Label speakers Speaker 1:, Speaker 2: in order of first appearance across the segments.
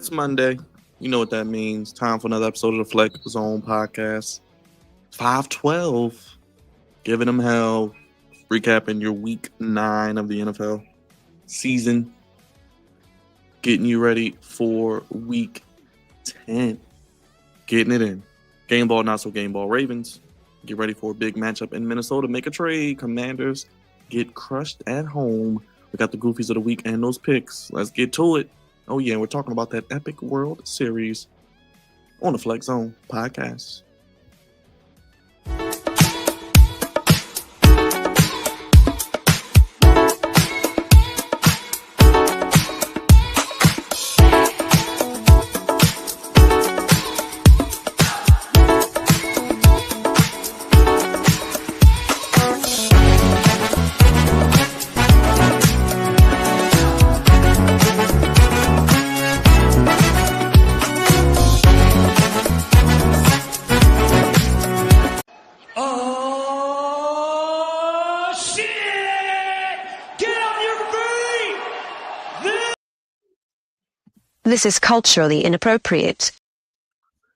Speaker 1: It's Monday. You know what that means. Time for another episode of the Flex Zone podcast. 512. Giving them hell. Recapping your week 9 of the NFL season. Getting you ready for week 10. Getting it in. Game ball, not so game ball. Ravens. Get ready for a big matchup in Minnesota. Make a trade. Commanders get crushed at home. We got the goofies of the week and those picks. Let's get to it. Oh, yeah, we're talking about that epic World Series on the Flex Zone podcast.
Speaker 2: This is culturally inappropriate.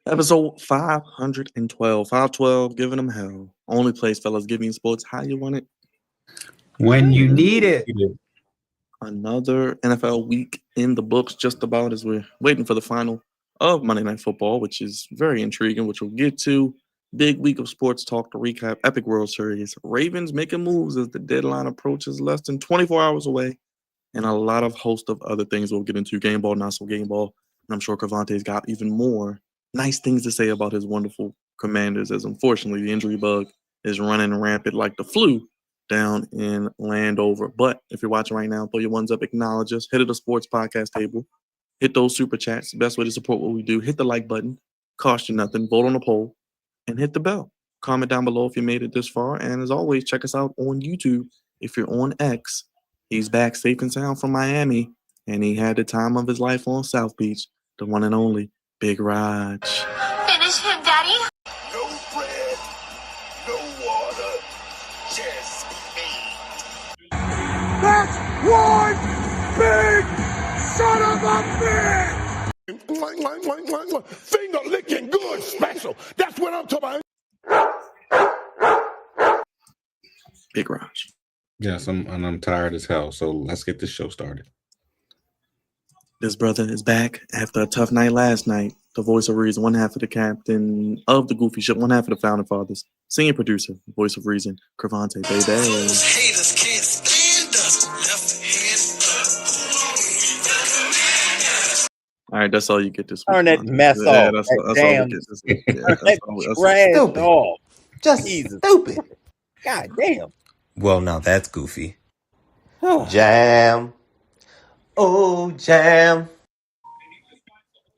Speaker 1: Episode 512. 512, giving them hell. Only place, fellas, giving you sports how you want it.
Speaker 3: When you need it.
Speaker 1: Another NFL week in the books, just about, as we're waiting for the final of Monday Night Football, which is very intriguing, which we'll get to. Big week of sports talk to recap. Epic World Series. Ravens making moves as the deadline approaches, less than 24 hours away. And a lot of host of other things we'll get into. Game ball, not so game ball. And I'm sure Cavante's got even more nice things to say about his wonderful Commanders, as unfortunately the injury bug is running rampant like the flu down in Landover. But if you're watching right now, throw your ones up, acknowledge us, hit the sports podcast table, hit those super chats. The best way to support what we do, hit the like button, cost you nothing, vote on the poll, and hit the bell. Comment down below if you made it this far. And as always, check us out on YouTube if you're on X. He's back safe and sound from Miami, and he had the time of his life on South Beach, the one and only Big Raj.
Speaker 4: Finish him, Daddy.
Speaker 5: No bread, no water, just hate.
Speaker 6: That's one big son of a bitch!
Speaker 5: Finger licking good special. That's what I'm talking about.
Speaker 1: Big Raj.
Speaker 3: Yes, I'm tired as hell. So let's get this show started.
Speaker 1: This brother is back after a tough night last night. The voice of reason, one half of the captain of the goofy ship, one half of the founding fathers, senior producer, voice of reason, Cravante, baby.
Speaker 5: Haters can't stand us. Left hand.
Speaker 1: All right, that's all you get this week.
Speaker 7: Turn that mess off.
Speaker 1: That's all
Speaker 7: Damn.
Speaker 1: we get this week. Yeah, that's all-
Speaker 7: Trash
Speaker 8: Stupid.
Speaker 7: off.
Speaker 8: Just
Speaker 7: Jesus.
Speaker 8: stupid.
Speaker 7: God damn.
Speaker 8: Well, now that's goofy.
Speaker 7: Oh,
Speaker 8: Jam. Oh, jam.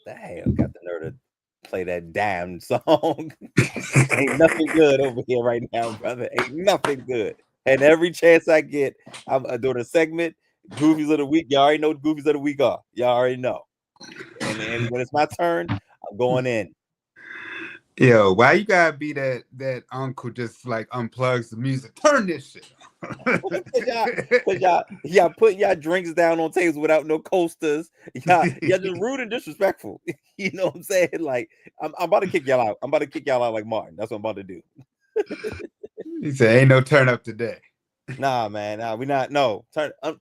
Speaker 7: damn. Got the nerve to play that damn song. Ain't nothing good over here right now, brother. Ain't nothing good. And every chance I get, I'm doing a segment, Goofies of the Week. Y'all already know what Goofies of the Week are. Y'all already know. And when it's my turn, I'm going in.
Speaker 3: Yo, why you gotta be that uncle just like unplugs the music? Turn this shit
Speaker 7: Cause y'all putting y'all drinks down on tables without no coasters. Y'all just rude and disrespectful. You know what I'm saying? Like I'm about to kick y'all out. I'm about to kick y'all out like Martin. That's what I'm about to do.
Speaker 3: He said, "Ain't no turn up today."
Speaker 7: Nah, man. Nah, we not. No turn. God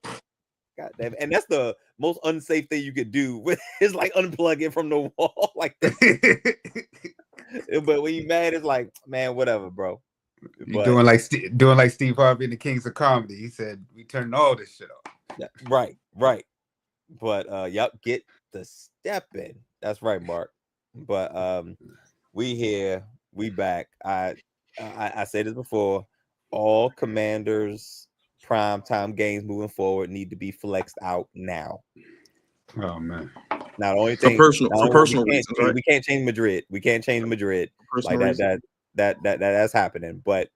Speaker 7: damn. And that's the most unsafe thing you could do. It's like unplug it from the wall like that. But when you mad, it's like, man, whatever, bro.
Speaker 3: You doing like Steve Harvey in the Kings of Comedy. He said, "We turning all this shit off."
Speaker 7: Right. But yep, get the step in. That's right, Mark. But we here, we back. I said this before. All Commanders primetime games moving forward need to be flexed out now.
Speaker 3: Oh man.
Speaker 7: Not only thing
Speaker 1: For personal reasons, right?
Speaker 7: We can't change Madrid. We can't change Madrid.
Speaker 1: Personal
Speaker 7: Like
Speaker 1: reasons.
Speaker 7: that's happening. But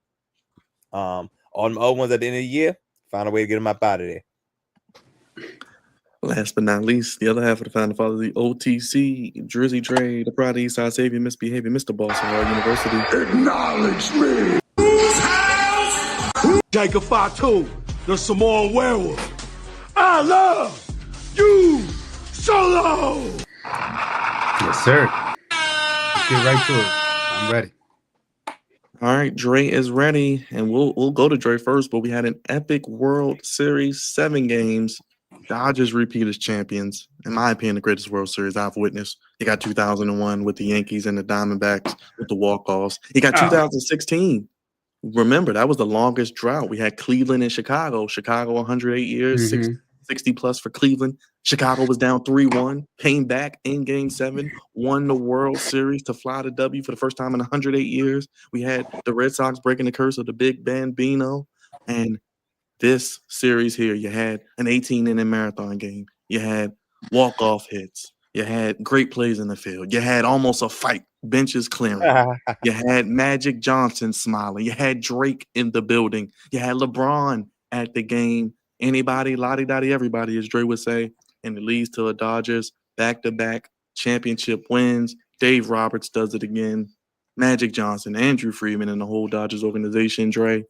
Speaker 7: all the other ones at the end of the year, find a way to get them up out of there.
Speaker 1: Last but not least, the other half of the founding father, the OTC, Drizzy Dre, the Pride of Eastside Savior, Misbehavior, Mr. Boston Hall University.
Speaker 6: Acknowledge me! Jacob Fatu, the Samoan werewolf. I love you solo!
Speaker 3: Yes, sir. Let's get right to it. I'm ready.
Speaker 1: All right, Dre is ready, and we'll go to Dre first. But we had an epic World Series, 7 games. Dodgers repeat as champions. In my opinion, the greatest World Series I've witnessed. You got 2001 with the Yankees and the Diamondbacks with the walk-offs. You got
Speaker 3: Oh.
Speaker 1: 2016. Remember, that was the longest drought. We had Cleveland and Chicago. Chicago 108 years,
Speaker 3: Mm-hmm.
Speaker 1: 60 plus for Cleveland. Chicago was down 3-1, came back in game 7, won the World Series to fly the W for the first time in 108 years. We had the Red Sox breaking the curse of the Big Bambino. And this series here, you had an 18-inning marathon game. You had walk-off hits. You had great plays in the field. You had almost a fight, benches clearing. You had Magic Johnson smiling. You had Drake in the building. You had LeBron at the game. Anybody, lottie-dottie, everybody, as Dre would say. And it leads to the Dodgers back-to-back championship wins. Dave Roberts does it again. Magic Johnson, Andrew Freeman, and the whole Dodgers organization, Dre,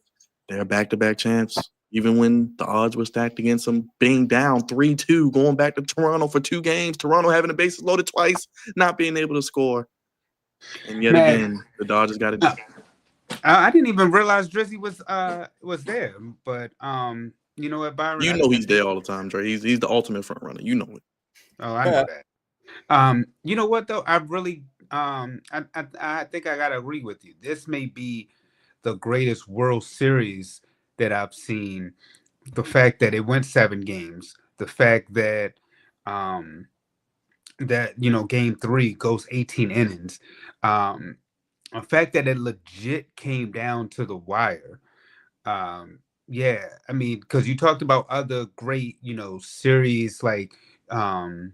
Speaker 1: they're back-to-back champs. Even when the odds were stacked against them, being down 3-2, going back to Toronto for 2 games, Toronto having the bases loaded twice, not being able to score. And yet
Speaker 3: Man.
Speaker 1: again, the Dodgers got it done.
Speaker 3: I didn't even realize Drizzy was there, but you know what, Byron?
Speaker 1: You know he's there all the time, Dre. He's the ultimate front runner. You know it.
Speaker 3: Oh, I know that. You know what though? I really I think I gotta agree with you. This may be the greatest World Series that I've seen. The fact that it went 7 games, the fact that game 3 goes 18 innings, the fact that it legit came down to the wire. Yeah, I mean, because you talked about other great, series like the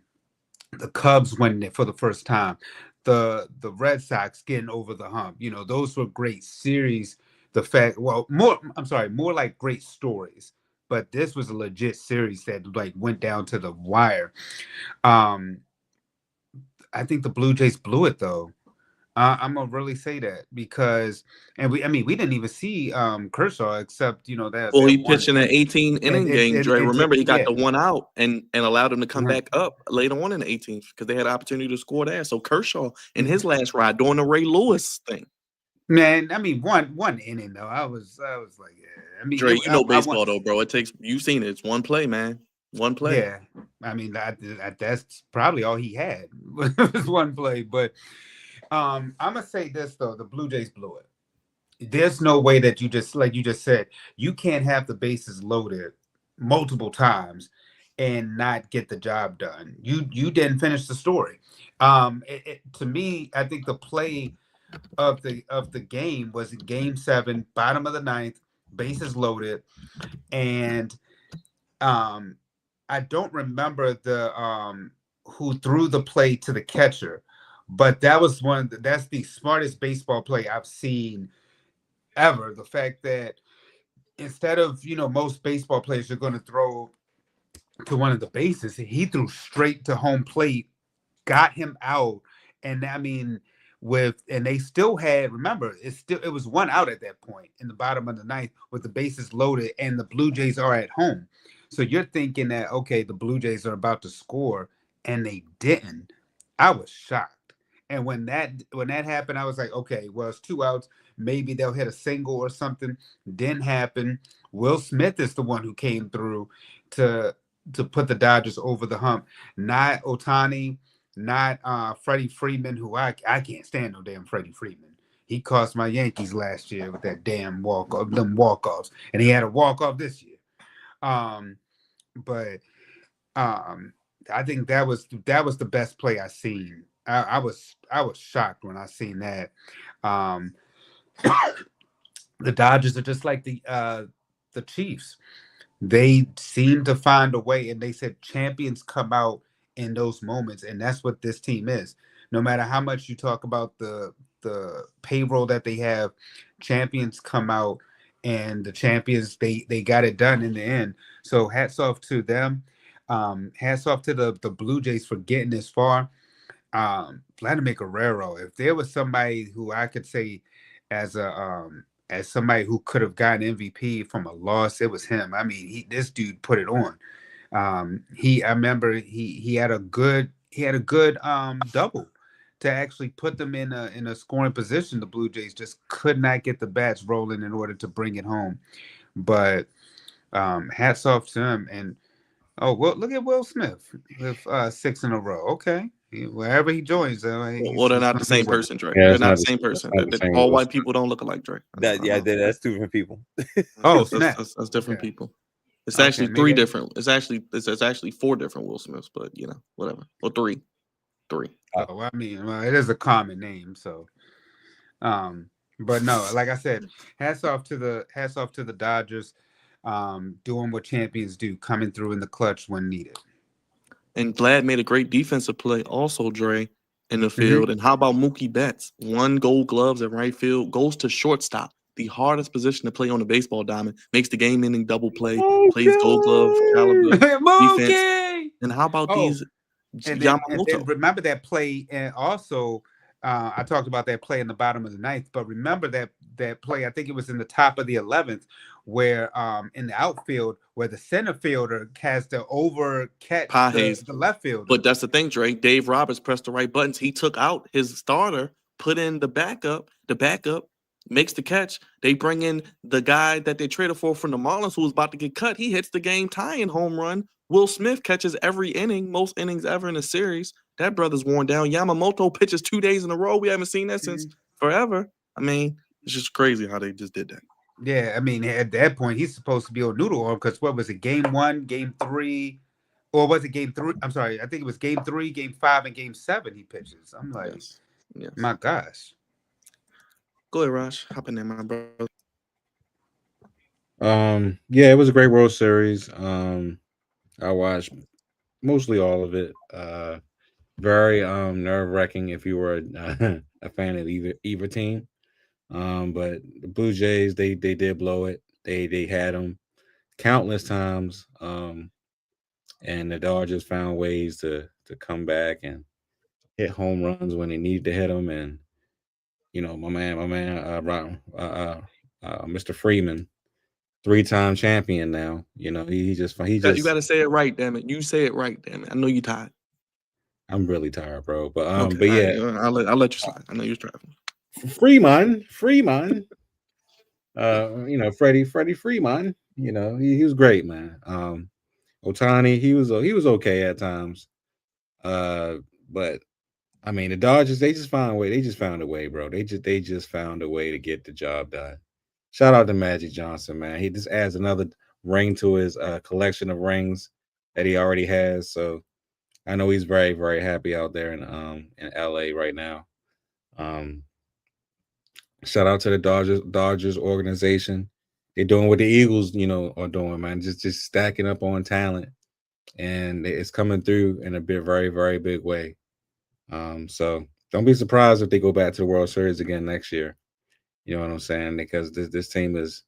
Speaker 3: Cubs winning it for the first time, the Red Sox getting over the hump. Those were great series. More like great stories. But this was a legit series that like went down to the wire. I think the Blue Jays blew it though. I'm gonna really say that because, we didn't even see Kershaw except that.
Speaker 1: Well, he
Speaker 3: one.
Speaker 1: pitched in an 18-inning game, Dre. Remember, he got
Speaker 3: yeah.
Speaker 1: the one out and allowed him to come back up later on in the 18th because they had an opportunity to score there. So Kershaw in his last ride doing the Ray Lewis thing.
Speaker 3: Man, one inning though. I was like, yeah.
Speaker 1: Dre, baseball though, bro. It takes, you've seen it. It's one play, man. One play.
Speaker 3: Yeah, that's probably all he had was one play. But I'm gonna say this though: the Blue Jays blew it. There's no way that you just, like you just said, you can't have the bases loaded multiple times and not get the job done. You didn't finish the story. To me, I think the play of the game was in Game 7, bottom of the 9th, bases loaded, and I don't remember the who threw the play to the catcher, but that was that's the smartest baseball play I've seen ever. The fact that instead of most baseball players are going to throw to one of the bases, he threw straight to home plate, got him out, and they still had, remember, it was 1 out at that point in the bottom of the 9th with the bases loaded, and the Blue Jays are at home. So you're thinking that, okay, the Blue Jays are about to score, and they didn't. I was shocked. And when that happened, I was like, okay, well, it's 2 outs. Maybe they'll hit a single or something. Didn't happen. Will Smith is the one who came through to put the Dodgers over the hump. Not Ohtani, not Freddie Freeman, who I can't stand no damn Freddie Freeman. He cost my Yankees last year with that damn walk-offs, and he had a walk-off this year. But I think that was the best play I seen. I was shocked when I seen that. The Dodgers are just like the Chiefs. They seem to find a way, and they said champions come out in those moments, and that's what this team is. No matter how much you talk about the payroll that they have, champions come out, and the champions they got it done in the end. So hats off to them. Hats off to the Blue Jays for getting this far. Vladimir Guerrero, if there was somebody who I could say as somebody who could have gotten MVP from a loss, it was him. I mean, this dude put it on. I remember he had a good had a good double to actually put them in a scoring position. The Blue Jays just could not get the bats rolling in order to bring it home. But hats off to him. And well, look at Will Smith with 6 in a row. Okay, wherever he joins,
Speaker 1: Well, they're
Speaker 3: he's
Speaker 1: not the
Speaker 3: going to be
Speaker 1: same
Speaker 3: winning.
Speaker 1: person, Dre.
Speaker 7: Yeah,
Speaker 1: They're
Speaker 7: it's
Speaker 1: not
Speaker 7: not
Speaker 1: the same person.
Speaker 7: not the same
Speaker 1: All
Speaker 7: Will
Speaker 1: white
Speaker 7: Smith.
Speaker 1: people don't look alike, Dre.
Speaker 7: That
Speaker 1: I know.
Speaker 7: that's 2 different people.
Speaker 3: Oh,
Speaker 1: that's,
Speaker 3: snap.
Speaker 1: that's different
Speaker 3: Okay.
Speaker 1: people. It's
Speaker 3: Okay,
Speaker 1: actually
Speaker 3: maybe
Speaker 1: 3
Speaker 3: I-
Speaker 1: different. It's actually 4 different Will Smiths, but whatever. Or 3.
Speaker 3: Oh, well, I mean, well, it is a common name, so. But no, like I said, hats off to the Dodgers, doing what champions do, coming through in the clutch when needed.
Speaker 1: And Vlad made a great defensive play also, Dre, in the
Speaker 3: Mm-hmm.
Speaker 1: field. And how about Mookie Betts? 1 Gold Gloves at right field, goes to shortstop, the hardest position to play on the baseball diamond, makes the game-ending double play, plays Gold Glove caliber defense.
Speaker 3: Mookie!
Speaker 1: And how about
Speaker 3: Oh,
Speaker 1: these
Speaker 3: and then
Speaker 1: Yamamoto?
Speaker 3: remember that play, and also I talked about that play in the bottom of the 9th, but remember that play, I think it was in the top of the 11th, where in the outfield, where the center fielder has to over catch the left fielder.
Speaker 1: But that's the thing, Dre. Dave Roberts pressed the right buttons. He took out his starter, put in the backup. The backup makes the catch. They bring in the guy that they traded for from the Marlins who was about to get cut. He hits the game tying home run. Will Smith catches every inning, most innings ever in a series. That brother's worn down. Yamamoto pitches 2 days in a row. We haven't seen that since forever. I mean, it's just crazy how they just did that.
Speaker 3: Yeah, I mean, at that point, he's supposed to be on noodle arm because what was it, game 1, game 3, or was it game 3? I'm sorry, I think it was game 3, game 5, and game 7 he pitches. I'm like,
Speaker 1: yes.
Speaker 3: My gosh.
Speaker 1: Go ahead, Raj. Hop in there, my brother.
Speaker 9: Yeah, it was a great World Series. I watched mostly all of it. Very nerve-wracking if you were a fan of either team. But the Blue Jays, they did blow it. They had them countless times. And the Dodgers found ways to come back and hit home runs when they needed to hit them. And my man, Mr. Freeman, 3-time champion now. He just
Speaker 1: You got to say it right, damn it. You say it right, damn it. I know you're tired.
Speaker 9: I'm really tired, bro. But
Speaker 1: Okay,
Speaker 9: but yeah,
Speaker 1: right. I'll let you slide. I know you're traveling.
Speaker 9: Freeman. Freddie Freeman. He was great, man. Ohtani, he was okay at times. But I mean, the Dodgers, they just found a way. They just found a way, bro. They just found a way to get the job done. Shout out to Magic Johnson, man. He just adds another ring to his collection of rings that he already has. So I know he's very, very happy out there in LA right now. Shout out to the Dodgers organization. They're doing what the Eagles, are doing, man. Just stacking up on talent, and it's coming through in a very, very big way. So don't be surprised if they go back to the World Series again next year. You know what I'm saying? Because this team is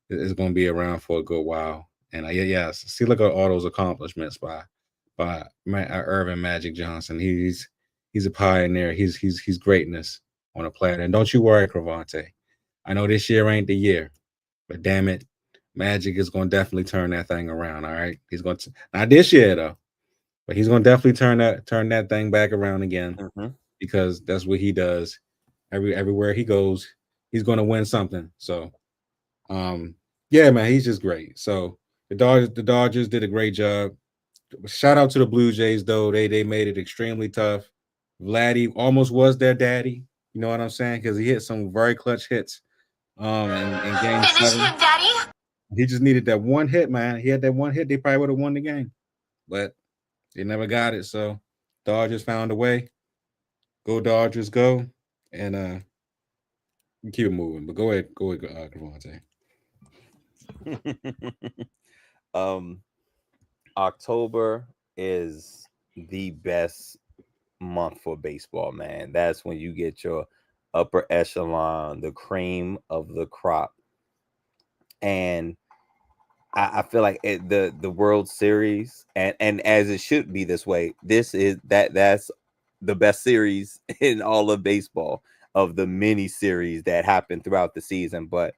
Speaker 9: going to be around for a good while. And see, look at all those accomplishments by Irvin Magic Johnson. He's a pioneer. He's greatness on a planet. And don't you worry, Cravante. I know this year ain't the year, but damn it, Magic is going to definitely turn that thing around. All right, he's going to not this year though, but he's going to definitely turn that thing back around again because that's what he does. Everywhere he goes, he's going to win something. So, yeah, man, he's just great. So the Dodgers did a great job. Shout out to the Blue Jays though. They made it extremely tough. Vladdy almost was their daddy. You know what I'm saying? Because he hit some very clutch hits. In game 7.
Speaker 4: Him, Daddy.
Speaker 9: He just needed that one hit, man. He had that one hit, they probably would have won the game. But they never got it. So Dodgers found a way. Go Dodgers, go. And keep it moving. But go ahead, Cavante.
Speaker 7: October is the best month for baseball, man. That's when you get your upper echelon, the cream of the crop. And I feel like the World Series, and as it should be this way, that's the best series in all of baseball, of the mini series that happened throughout the season. But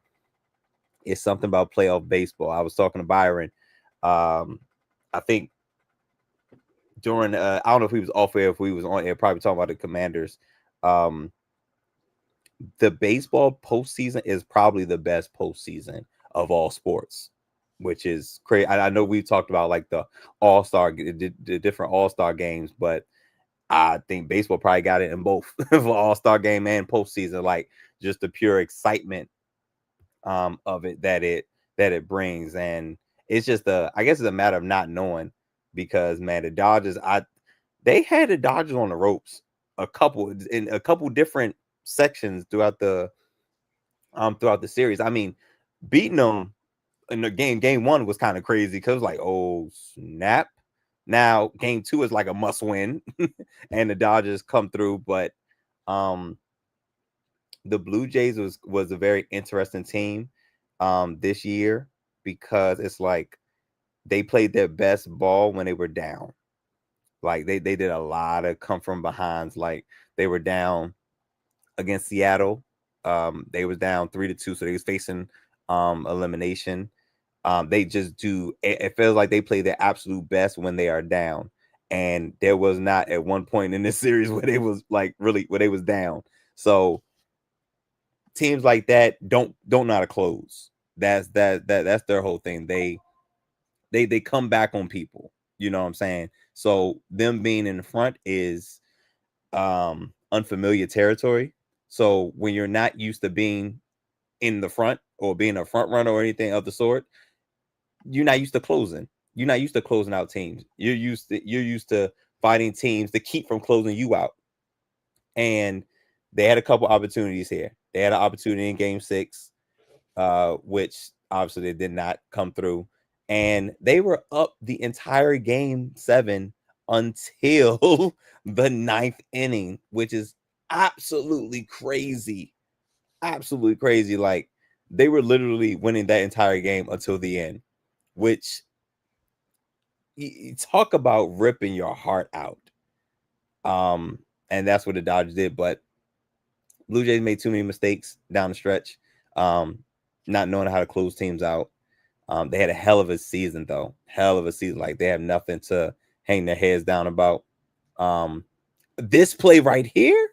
Speaker 7: it's something about playoff baseball. I was talking to Byron. I think during I don't know if he was off air, if we was on air, probably talking about the Commanders. The baseball postseason is probably the best postseason of all sports, which is crazy. I know we talked about like the All-Star, the different All-Star games, but I think baseball probably got it in both for All-Star game and postseason, like just the pure excitement of it that it brings. And it's just I guess it's a matter of not knowing, because man, the Dodgers, they had the Dodgers on the ropes a couple different sections throughout the series. I mean, beating them in the game one was kind of crazy because like, oh snap. Now game two is like a must win and the Dodgers come through. But the Blue Jays was a very interesting team this year, because it's like they played their best ball when they were down. Like they did a lot of come from behinds. Like they were down against Seattle. They was down 3-2, so they was facing elimination. They just do. It feels like they play their absolute best when they are down, and there was not at one point in this series where they was like really where they was down. So teams like that don't know how to close. That's their whole thing. They come back on people. You know what I'm saying? So them being in the front is unfamiliar territory. So when you're not used to being in the front or being a front runner or anything of the sort, you're not used to closing. You're not used to closing out teams. You're used to fighting teams to keep from closing you out. And they had a couple opportunities here. They had an opportunity in game 6, which obviously they did not come through. And they were up the entire game 7 until the 9th inning, which is absolutely crazy. Absolutely crazy. Like they were literally winning that entire game until the end, which you talk about ripping your heart out. And that's what the Dodgers did. But Blue Jays made too many mistakes down the stretch, not knowing how to close teams out. They had a hell of a season, though. Hell of a season. Like they have nothing to hang their heads down about. This play right here.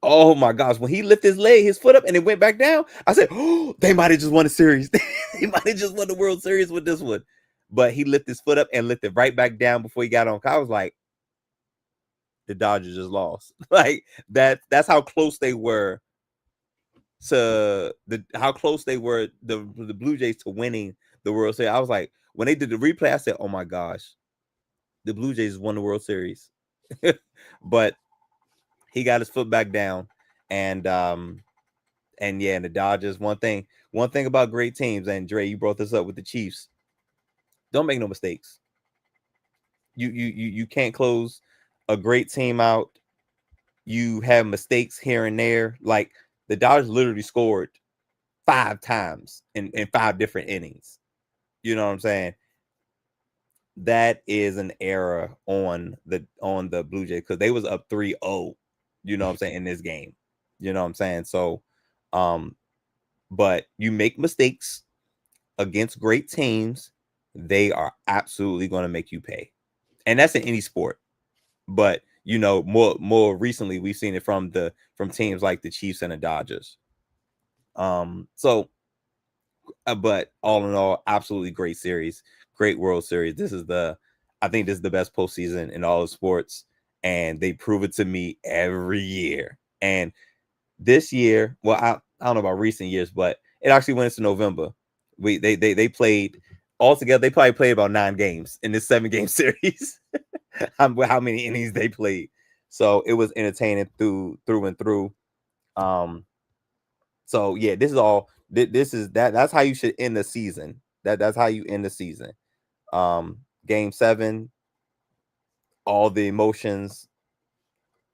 Speaker 7: Oh my gosh. When he lifted his foot up and it went back down, I said, oh, they might have just won a series. They might have just won the World Series with this one. But he lifted his foot up and lifted right back down before he got on. I was like, the Dodgers just lost. Like that's how close they were to the Blue Jays to winning the World Series. I was like, when they did the replay, I said, oh my gosh, the Blue Jays won the World Series. But he got his foot back down, and yeah, and the Dodgers. One thing about great teams, and Dre, you brought this up with the Chiefs. Don't make no mistakes. You can't close a great team out. You have mistakes here and there. Like the Dodgers literally scored 5 times in 5 different innings. You know what I'm saying? That is an error on the Blue Jays, because they was up 3-0. You know what I'm saying, in this game. You know what I'm saying? So, but you make mistakes against great teams, they are absolutely going to make you pay. And that's in any sport. But you know, more recently we've seen it from teams like the Chiefs and the Dodgers. So but all in all, absolutely great series, great World Series. I think this is the best postseason in all of sports, and they prove it to me every year. And this year, well, I don't know about recent years, but it actually went into November. They played altogether. They probably played about 9 games in this 7-game series. How many innings they played? So it was entertaining through and through. So yeah, this is that's how you should end the season. That's how you end the season. Game 7, all the emotions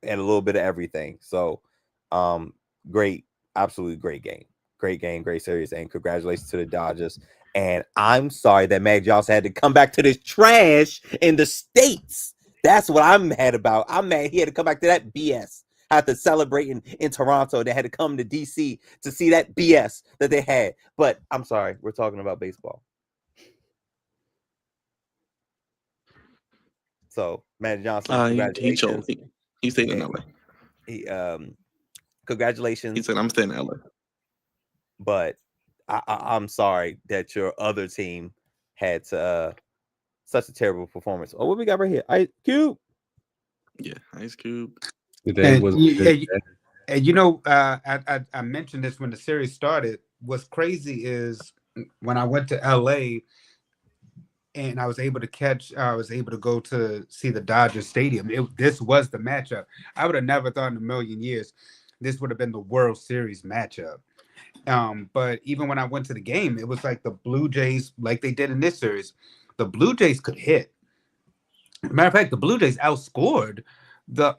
Speaker 7: and a little bit of everything. So great, absolutely great game. Great game, great series, and congratulations to the Dodgers. And I'm sorry that Mac Johnson had to come back to this trash in the States. That's what I'm mad about. I'm mad he had to come back to that BS. Had to celebrate in Toronto. They had to come to DC to see that BS that they had. But I'm sorry, we're talking about baseball. So Magic Johnson,
Speaker 1: He chose.
Speaker 7: congratulations.
Speaker 1: He stayed in
Speaker 7: And
Speaker 1: LA.
Speaker 7: he
Speaker 1: He
Speaker 7: congratulations.
Speaker 1: said, "I'm staying in LA."
Speaker 7: But I'm sorry that your other team had to such a terrible performance. Oh, what we got right here? Cube.
Speaker 1: Yeah, Ice Cube.
Speaker 9: Today was a good day.
Speaker 3: And I mentioned this when the series started. What's crazy is when I went to LA and I was able to go to see the Dodgers Stadium. This was the matchup. I would have never thought in a million years this would have been the World Series matchup. But even when I went to the game, it was like the Blue Jays, like they did in this series, the Blue Jays could hit. Matter of fact, the Blue Jays outscored the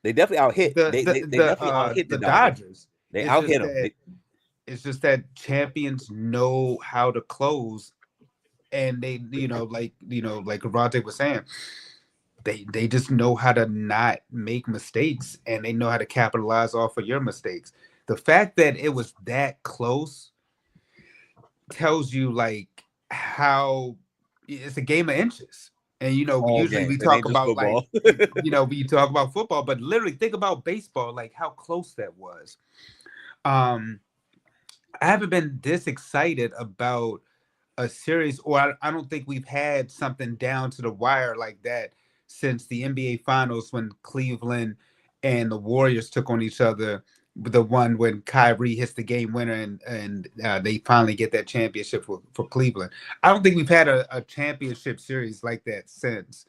Speaker 7: They definitely out hit. They definitely out hit
Speaker 3: the
Speaker 7: the Dodgers.
Speaker 3: Dodgers.
Speaker 7: They
Speaker 3: It's
Speaker 7: out
Speaker 3: just
Speaker 7: hit them.
Speaker 3: that it's just that champions know how to close, and they like Ravante was saying, they just know how to not make mistakes, and they know how to capitalize off of your mistakes. The fact that it was that close tells you like how it's a game of inches. And
Speaker 7: All
Speaker 3: usually
Speaker 7: games.
Speaker 3: we
Speaker 7: It
Speaker 3: talk
Speaker 7: ain't just
Speaker 3: about like
Speaker 7: football.
Speaker 3: we talk about football, but literally think about baseball, like how close that was. I haven't been this excited about a series, or I don't think we've had something down to the wire like that since the NBA Finals when Cleveland and the Warriors took on each other. The one when Kyrie hits the game winner and they finally get that championship for Cleveland. I don't think we've had a championship series like that since.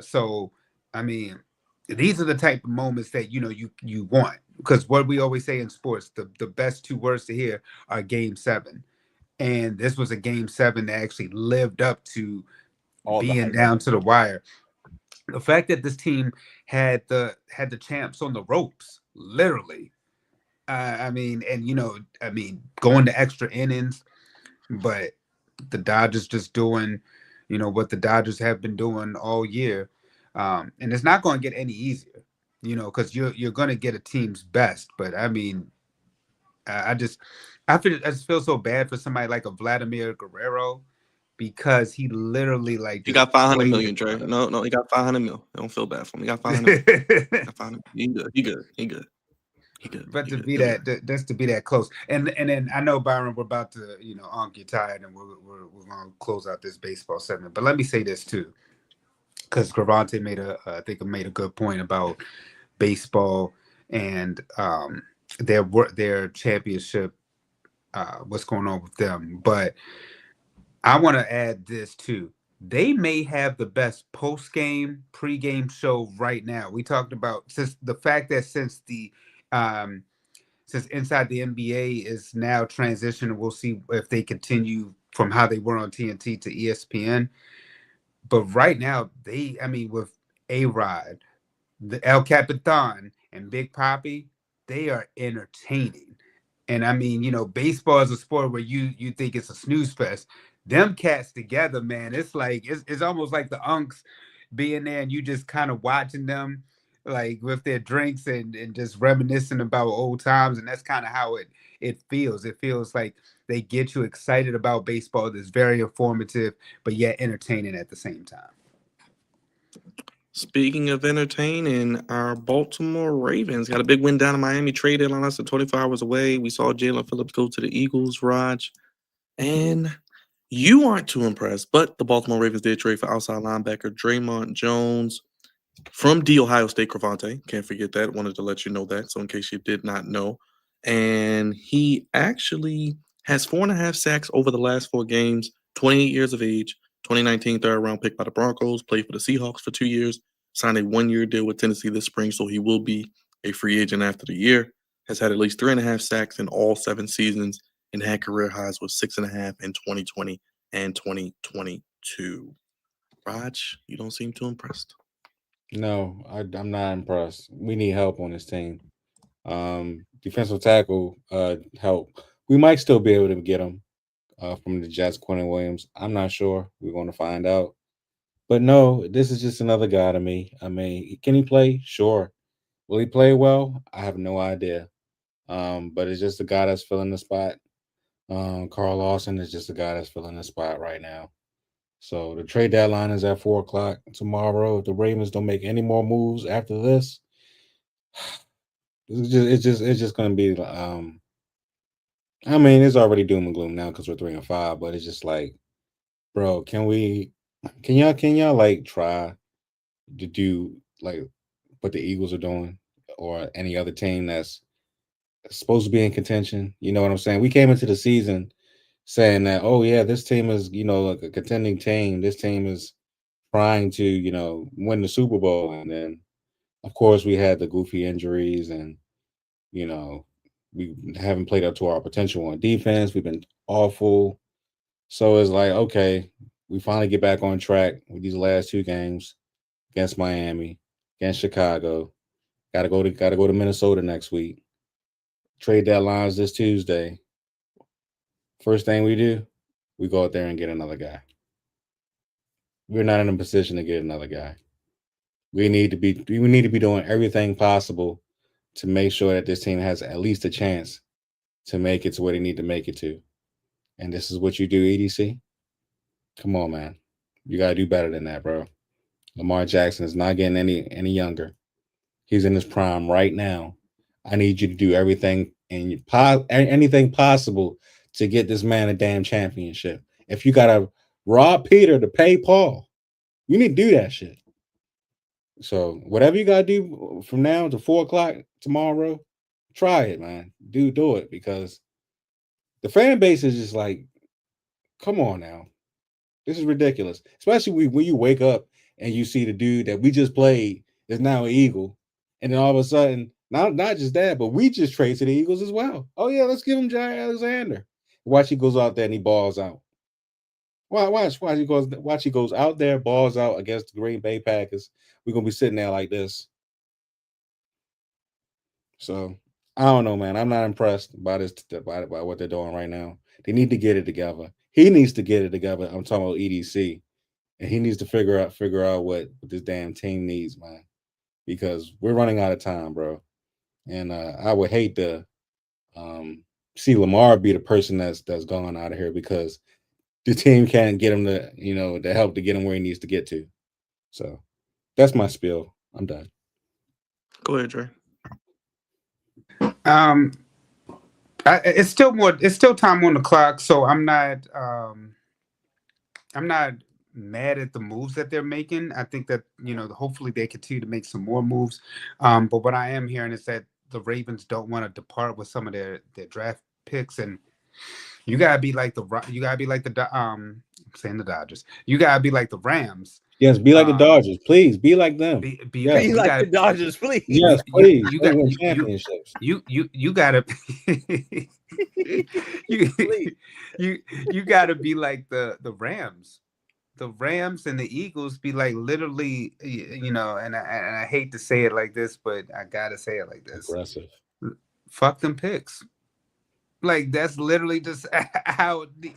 Speaker 3: So, I mean, these are the type of moments that you want, because what we always say in sports, the best two words to hear are Game 7. And this was a Game 7 that actually lived up to
Speaker 7: All the
Speaker 3: being
Speaker 7: hype.
Speaker 3: down to the wire. The fact that this team had the champs on the ropes, literally. I mean, going to extra innings, but the Dodgers just doing, what the Dodgers have been doing all year, and it's not going to get any easier, because you're going to get a team's best. But I mean, I just I just feel so bad for somebody like a Vladimir Guerrero, because he literally like
Speaker 1: He
Speaker 3: just
Speaker 1: got 500
Speaker 3: played
Speaker 1: million,
Speaker 3: in
Speaker 1: Trey.
Speaker 3: front of
Speaker 1: No, he got 500 mil. Don't feel bad for him. He got 500 mil.
Speaker 3: him.
Speaker 1: Got 500. He good. He good. He good. He good.
Speaker 3: But
Speaker 1: He
Speaker 3: to
Speaker 1: good.
Speaker 3: be
Speaker 1: He'll
Speaker 3: that, just to be that close, and then I know, Byron, we're about to get tired, and we're gonna close out this baseball segment. But let me say this too, because Gravante made a good point about baseball and their championship, what's going on with them. But I want to add this too. They may have the best post-game, pre-game show right now. We talked about since the fact that um, since Inside the NBA is now transitioning, we'll see if they continue from how they were on TNT to ESPN. But right now, with A-Rod, the El Capitan, and Big Papi, they are entertaining. And I mean, baseball is a sport where you think it's a snooze fest. Them cats together, man, it's like it's almost like the unks being there and you just kind of watching them like with their drinks and just reminiscing about old times. And that's kind of how it feels. It feels like they get you excited about baseball that's very informative, but yet entertaining at the same time.
Speaker 1: Speaking of entertaining, our Baltimore Ravens got a big win down in Miami. Trade deadline less than 24 hours away. We saw Jalen Phillips go to the Eagles, Raj. And you aren't too impressed, but the Baltimore Ravens did trade for outside linebacker Draymond Jones from the Ohio State Cravante. Can't forget that. Wanted to let you know that. So in case you did not know. And he actually has 4.5 sacks over the last 4 games, 28 years of age, 2019 third round pick by the Broncos, played for the Seahawks for 2 years, signed a 1-year deal with Tennessee this spring, so he will be a free agent after the year. Has had at least 3.5 sacks in all 7 seasons and had career highs with 6.5 in 2020 and 2022. Raj, you don't seem too impressed.
Speaker 9: No, I'm not impressed. We need help on this team. Defensive tackle help. We might still be able to get him from the Jets, Quentin Williams. I'm not sure. We're going to find out. But no, this is just another guy to me. I mean, can he play? Sure. Will he play well? I have no idea. But it's just a guy that's filling the spot. Carl Lawson is just a guy that's filling the spot right now. So the trade deadline is at 4:00 tomorrow. If the Ravens don't make any more moves after this, it's just gonna be I mean, it's already doom and gloom now because we're 3-5, but it's just like, bro, can y'all like try to do like what the Eagles are doing or any other team that's supposed to be in contention? You know what I'm saying? We came into the season saying that, oh yeah, this team is, like a contending team. This team is trying to, win the Super Bowl. And then of course we had the goofy injuries and, you know, we haven't played up to our potential on defense. We've been awful. So it's like, okay, we finally get back on track with these last two games against Miami, against Chicago. Gotta go to Minnesota next week. Trade deadlines this Tuesday. First thing we do, we go out there and get another guy. We're not in a position to get another guy. We need to be doing everything possible to make sure that this team has at least a chance to make it to where they need to make it to. And this is what you do, EDC. Come on, man. You gotta do better than that, bro. Lamar Jackson is not getting any younger. He's in his prime right now. I need you to do everything and anything possible to get this man a damn championship. If you gotta rob Peter to pay Paul, you need to do that shit. So whatever you gotta do from now to 4:00 tomorrow, try it, man. Do it because the fan base is just like, come on now. This is ridiculous. Especially when you wake up and you see the dude that we just played is now an Eagle. And then all of a sudden, not just that, but we just trade to the Eagles as well. Oh, yeah, let's give him Jair Alexander. Watch he goes out there and he balls out. Watch he goes out there, balls out against the Green Bay Packers. We're gonna be sitting there like this. So I don't know, man. I'm not impressed by this by what they're doing right now. They need to get it together. He needs to get it together. I'm talking about EDC. And he needs to figure out what this damn team needs, man. Because we're running out of time, bro. And I would hate to see Lamar be the person that's gone out of here because the team can't get him to help to get him where he needs to get to. So that's my spiel. I'm done.
Speaker 1: Go ahead, Dre.
Speaker 3: It's still time on the clock, so I'm not mad at the moves that they're making. I think that hopefully they continue to make some more moves. But what I am hearing is that the Ravens don't want to depart with some of their draft picks, and you gotta be like the I'm saying the Dodgers. You gotta be like the Rams.
Speaker 9: Yes, be like the Dodgers, please. Be like them.
Speaker 7: Be like the Dodgers, please.
Speaker 9: Yes, please.
Speaker 3: You got
Speaker 9: championships.
Speaker 3: You gotta you gotta be like the Rams. The Rams and the Eagles be like literally, and I hate to say it like this, but I gotta say it like this.
Speaker 9: Aggressive.
Speaker 3: Fuck them picks. Like that's literally just how the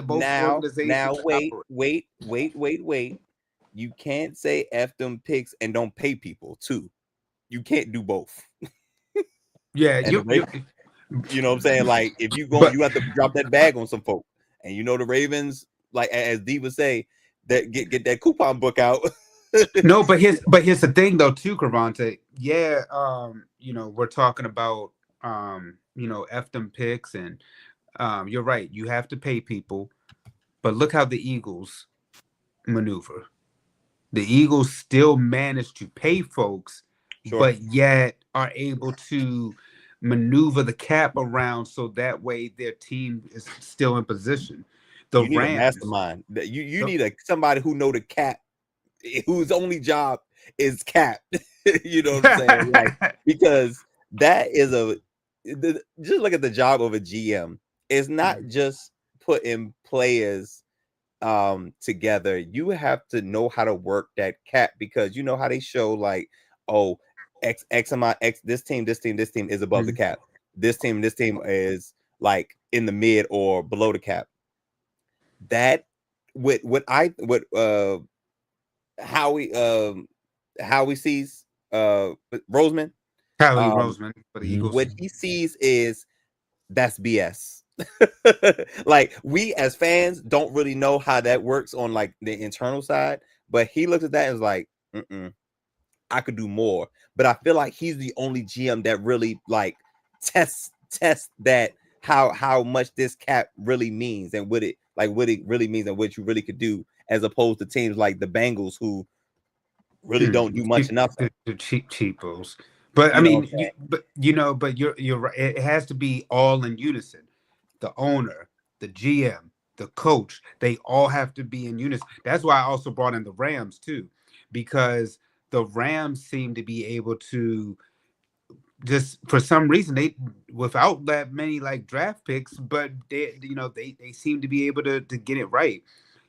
Speaker 3: both organizations.
Speaker 7: Now wait. You can't say F them picks and don't pay people too. You can't do both.
Speaker 3: Yeah,
Speaker 7: you know what I'm saying? Like if you you have to drop that bag on some folk. And the Ravens, like as D would say, that get that coupon book out.
Speaker 3: No, but here's the thing though too, Cravante. Yeah, we're talking about F them picks and you're right, you have to pay people, but look how the Eagles maneuver. The Eagles still manage to pay folks, sure, but yet are able to maneuver the cap around so that way their team is still in position.
Speaker 7: You need a mastermind. You need somebody who know the cap, whose only job is cap. You know what I'm saying? Like, because that is just look at the job of a GM. It's not just putting players together. You have to know how to work that cap because you know how they show like, oh, X amount, this team is above the cap. This team is like in the mid or below the cap. That Howie sees Roseman.
Speaker 3: Howie Roseman for the Eagles.
Speaker 7: What he sees is that's BS. Like, we as fans don't really know how that works on like the internal side, but he looked at that and was like, I could do more. But I feel like he's the only GM that really like tests that how much this cap really means and what it really means and what you really could do, as opposed to teams like the Bengals who really don't do much nothing.
Speaker 3: The cheapos. But I mean, but you're right. It has to be all in unison. The owner, the GM, the coach, they all have to be in unison. That's why I also brought in the Rams too, because the Rams seem to be able to just for some reason they without that many like draft picks, but they seem to be able to get it right.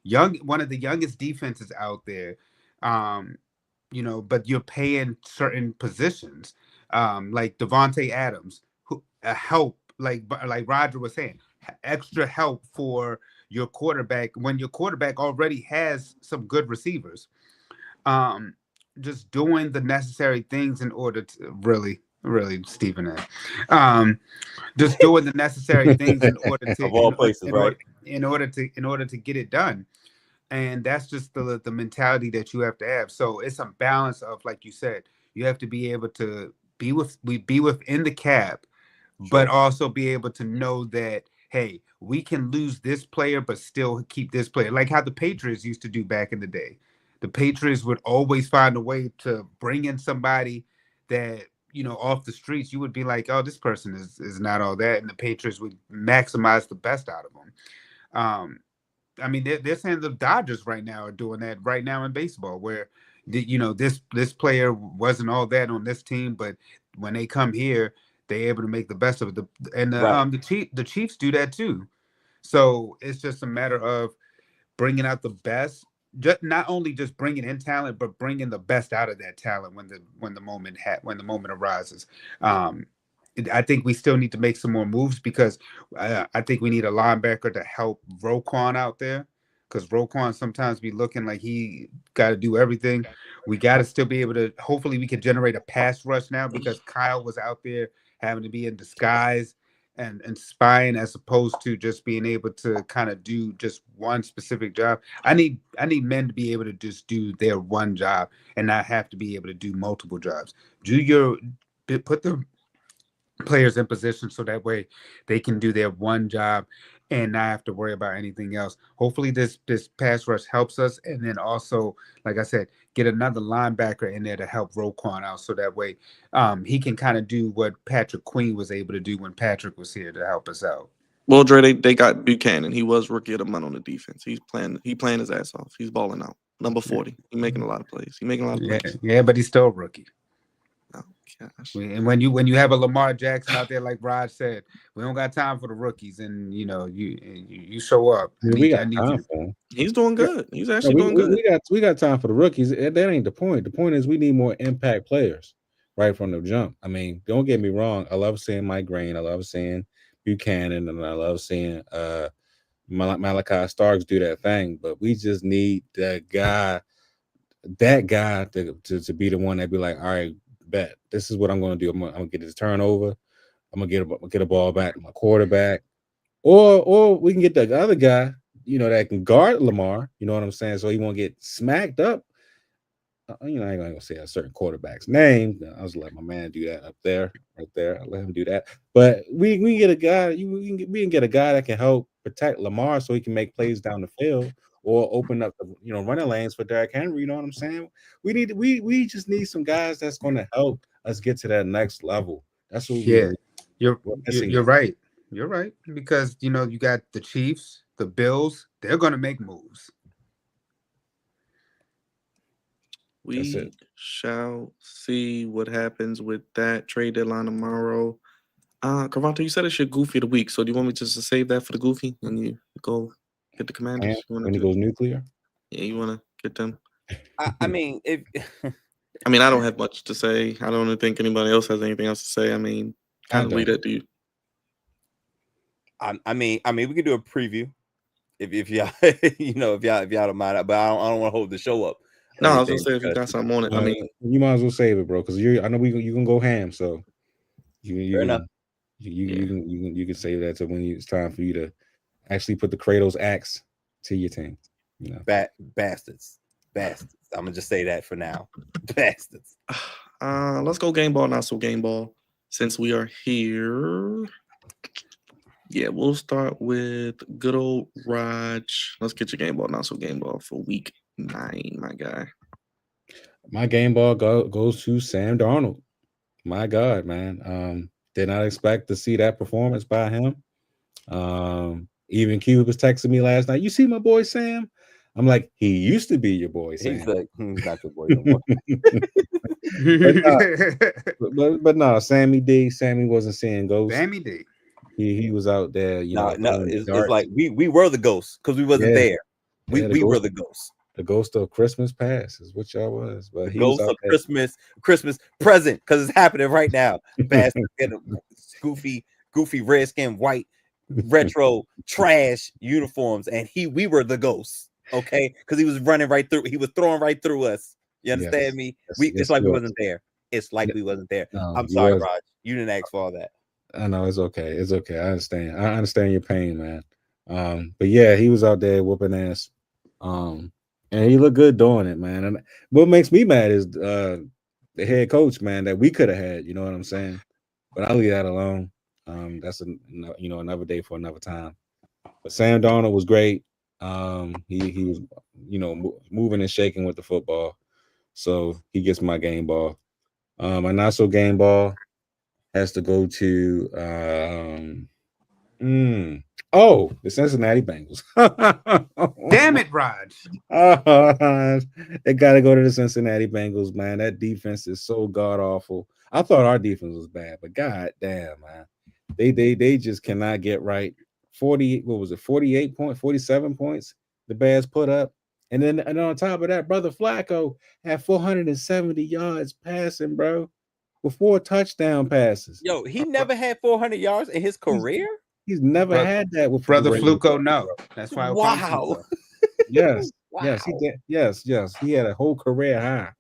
Speaker 3: One of the youngest defenses out there. But you're paying certain positions, like Devontae Adams, who help, like Roger was saying, extra help for your quarterback when your quarterback already has some good receivers. Just doing the necessary things in order to really Stephen A. Just doing the necessary things in order to
Speaker 7: of all places, right?
Speaker 3: In order to get it done. And that's just the mentality that you have to have. So it's a balance of, like you said, you have to be able to be within the cap, but also be able to know that, hey, we can lose this player, but still keep this player. Like how the Patriots used to do back in the day. The Patriots would always find a way to bring in somebody that, off the streets, you would be like, oh, this person is not all that. And the Patriots would maximize the best out of them. I mean, they're saying the Dodgers right now are doing that right now in baseball, where this player wasn't all that on this team, but when they come here, they're able to make the best of it. The Chiefs do that too. So it's just a matter of bringing out the best, just not only just bringing in talent, but bringing the best out of that talent when the moment arises. I think we still need to make some more moves because I think we need a linebacker to help Roquan out there, because Roquan sometimes be looking like he got to do everything. We got to still be able to. Hopefully, we can generate a pass rush now because Kyle was out there having to be in disguise and spying, as opposed to just being able to kind of do just one specific job. I need men to be able to just do their one job and not have to be able to do multiple jobs. Put the players in position so that way they can do their one job and not have to worry about anything else. Hopefully this pass rush helps us, and then also, like I said, get another linebacker in there to help Roquan out so that way he can kind of do what Patrick Queen was able to do when Patrick was here to help us out.
Speaker 1: Well, Dre, they got Buchanan. He was rookie of the month on the defense. He playing his ass off. He's balling out. Number 40. He's making a lot of plays.
Speaker 3: Yeah, but he's still a rookie.
Speaker 1: Oh gosh.
Speaker 3: And when you have a Lamar Jackson out there, like Rod said, we don't got time for the rookies, and you show up.
Speaker 9: We got time for him.
Speaker 1: He's doing good. He's actually doing good.
Speaker 9: We got time for the rookies. That ain't the point. The point is we need more impact players right from the jump. I mean, don't get me wrong. I love seeing Mike Green. I love seeing Buchanan, and I love seeing Malachi Starks do that thing. But we just need that guy to be the one that be like, all right, bet this is what I'm going to do. I'm going to get this turnover. I'm going to get a ball back to my quarterback, or we can get the other guy, that can guard Lamar. You know what I'm saying? So he won't get smacked up. I ain't going to say a certain quarterback's name. I was let my man do that up there, right there. I let him do that. But we can get a guy. We can get a guy that can help protect Lamar so he can make plays down the field, or open up the running lanes for Derrick Henry. You know what I'm saying? We just need some guys that's going to help us get to that next level. That's what
Speaker 3: you're right. You're right, because you got the Chiefs, the Bills. They're going to make moves.
Speaker 1: We shall see what happens with that trade deadline tomorrow. Carvanto, you said it's your goofy of the week, so do you want me just to save that for the goofy when you go get the Commanders?
Speaker 9: When he goes nuclear?
Speaker 1: Yeah, you want to get them?
Speaker 7: I mean, if
Speaker 1: I mean, I don't have much to say. I don't think anybody else has anything else to say. I mean, kind of leave that to you.
Speaker 7: I mean, we could do a preview if y'all, if y'all don't mind, but I don't want to hold the show up.
Speaker 1: No, I was gonna say if you got something on it. I mean,
Speaker 9: you might as well save it, bro, because I know you can go ham. So
Speaker 7: fair enough.
Speaker 9: You can save that to when it's time for you to actually put the Kratos axe to your team. You know,
Speaker 7: Bastards. I'm gonna just say that for now. Bastards.
Speaker 1: Let's go game ball, not so game ball. Since we are here, yeah, we'll start with good old Raj. Let's get your game ball, not so game ball for week 9, my guy.
Speaker 9: my game ball goes to Sam Darnold. My God, man. Did not expect to see that performance by him. Even Q was texting me last night. You see my boy Sam? I'm like, he used to be your boy Sam.
Speaker 7: He's like, he's not your boy no more.
Speaker 9: but no, Sammy wasn't seeing ghosts.
Speaker 3: Sammy D.
Speaker 9: He was out there,
Speaker 7: no, it's like we were the ghosts because we wasn't there. We were the ghosts.
Speaker 9: The ghost of Christmas past is what y'all was. But
Speaker 7: the ghost of Christmas present because it's happening right now. Bastard, goofy redskin, white, retro, trash uniforms, and we were the ghosts. Okay, because he was running right through. He was throwing right through us. You understand me? It's like we wasn't there. It's like we wasn't there. No, I'm sorry, Raj. You didn't ask for all that.
Speaker 9: I know it's okay. It's okay. I understand your pain, man. But yeah, he was out there whooping ass. And he looked good doing it, man. And what makes me mad is the head coach, man, that we could have had. You know what I'm saying? But I'll leave that alone. That's another day for another time. But Sam Darnold was great. He was, moving and shaking with the football. So he gets my game ball. My not so game ball has to go to the Cincinnati Bengals.
Speaker 3: Damn it, Raj.
Speaker 9: They got to go to the Cincinnati Bengals, man. That defense is so god awful. I thought our defense was bad, but god damn, man. They just cannot get right. 47 points the Bears put up. And on top of that, brother Flacco had 470 yards passing, bro, with 4 touchdown passes.
Speaker 7: Yo, he never had 400 yards in his career.
Speaker 9: He's never had that with
Speaker 3: brother Fluco. No, that's why.
Speaker 7: Wow.
Speaker 9: Yes,
Speaker 7: wow.
Speaker 9: Yes, he did. Yes, he had a whole career high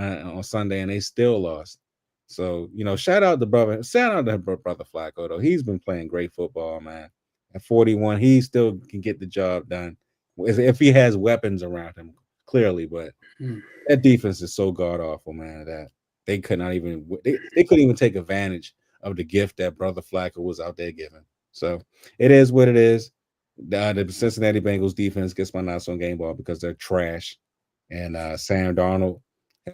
Speaker 9: on Sunday, and they still lost. So shout out to brother Flacco though. He's been playing great football, man. At 41, he still can get the job done if he has weapons around him. Clearly, but that defense is so god awful, man. That they could not even they couldn't even take advantage of the gift that brother Flacco was out there giving. So it is what it is. The Cincinnati Bengals defense gets my not so game ball because they're trash, and Sam Darnold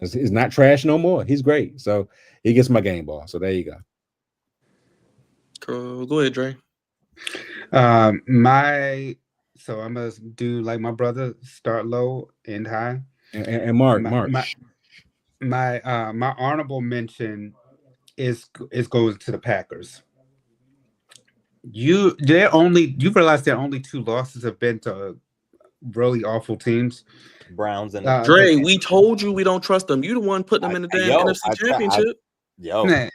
Speaker 9: is not trash no more. He's great, so he gets my game ball. So there you
Speaker 1: go. Go ahead, Dre.
Speaker 3: So I'm gonna do like my brother, start low, end high.
Speaker 9: And Mark.
Speaker 3: My honorable mention is goes to the Packers. You realize their only 2 losses have been to really awful teams.
Speaker 7: Browns and
Speaker 1: Dre, we told you we don't trust them. You the one putting them in the damn NFC Championship.
Speaker 3: Man,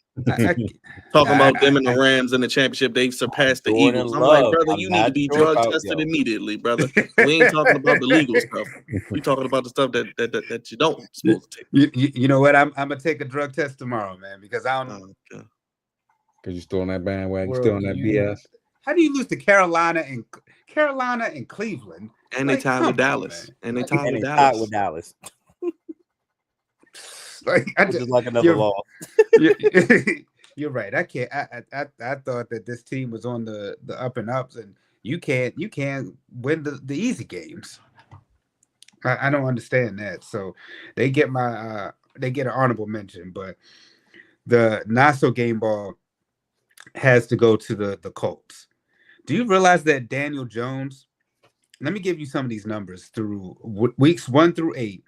Speaker 1: talking about them and the Rams in the championship, they've surpassed the Eagles. I'm like, brother, you need to be drug tested immediately, brother. We ain't talking about the legal stuff. We talking about the stuff that you don't supposed to take.
Speaker 3: You know what? I'm gonna take a drug test tomorrow, man, because I don't know.
Speaker 9: Because you're still on that bandwagon, still on that BS.
Speaker 3: How do you lose to Carolina and Cleveland?
Speaker 1: And they tied with Dallas. And they tied with Dallas.
Speaker 7: Which is like another loss.
Speaker 3: You're right. I can't. I thought that this team was on the up and ups, and you can't win the easy games. I don't understand that. So they get an honorable mention, but the not so game ball has to go to the Colts. Do you realize that Daniel Jones? Let me give you some of these numbers through weeks 1 through 8,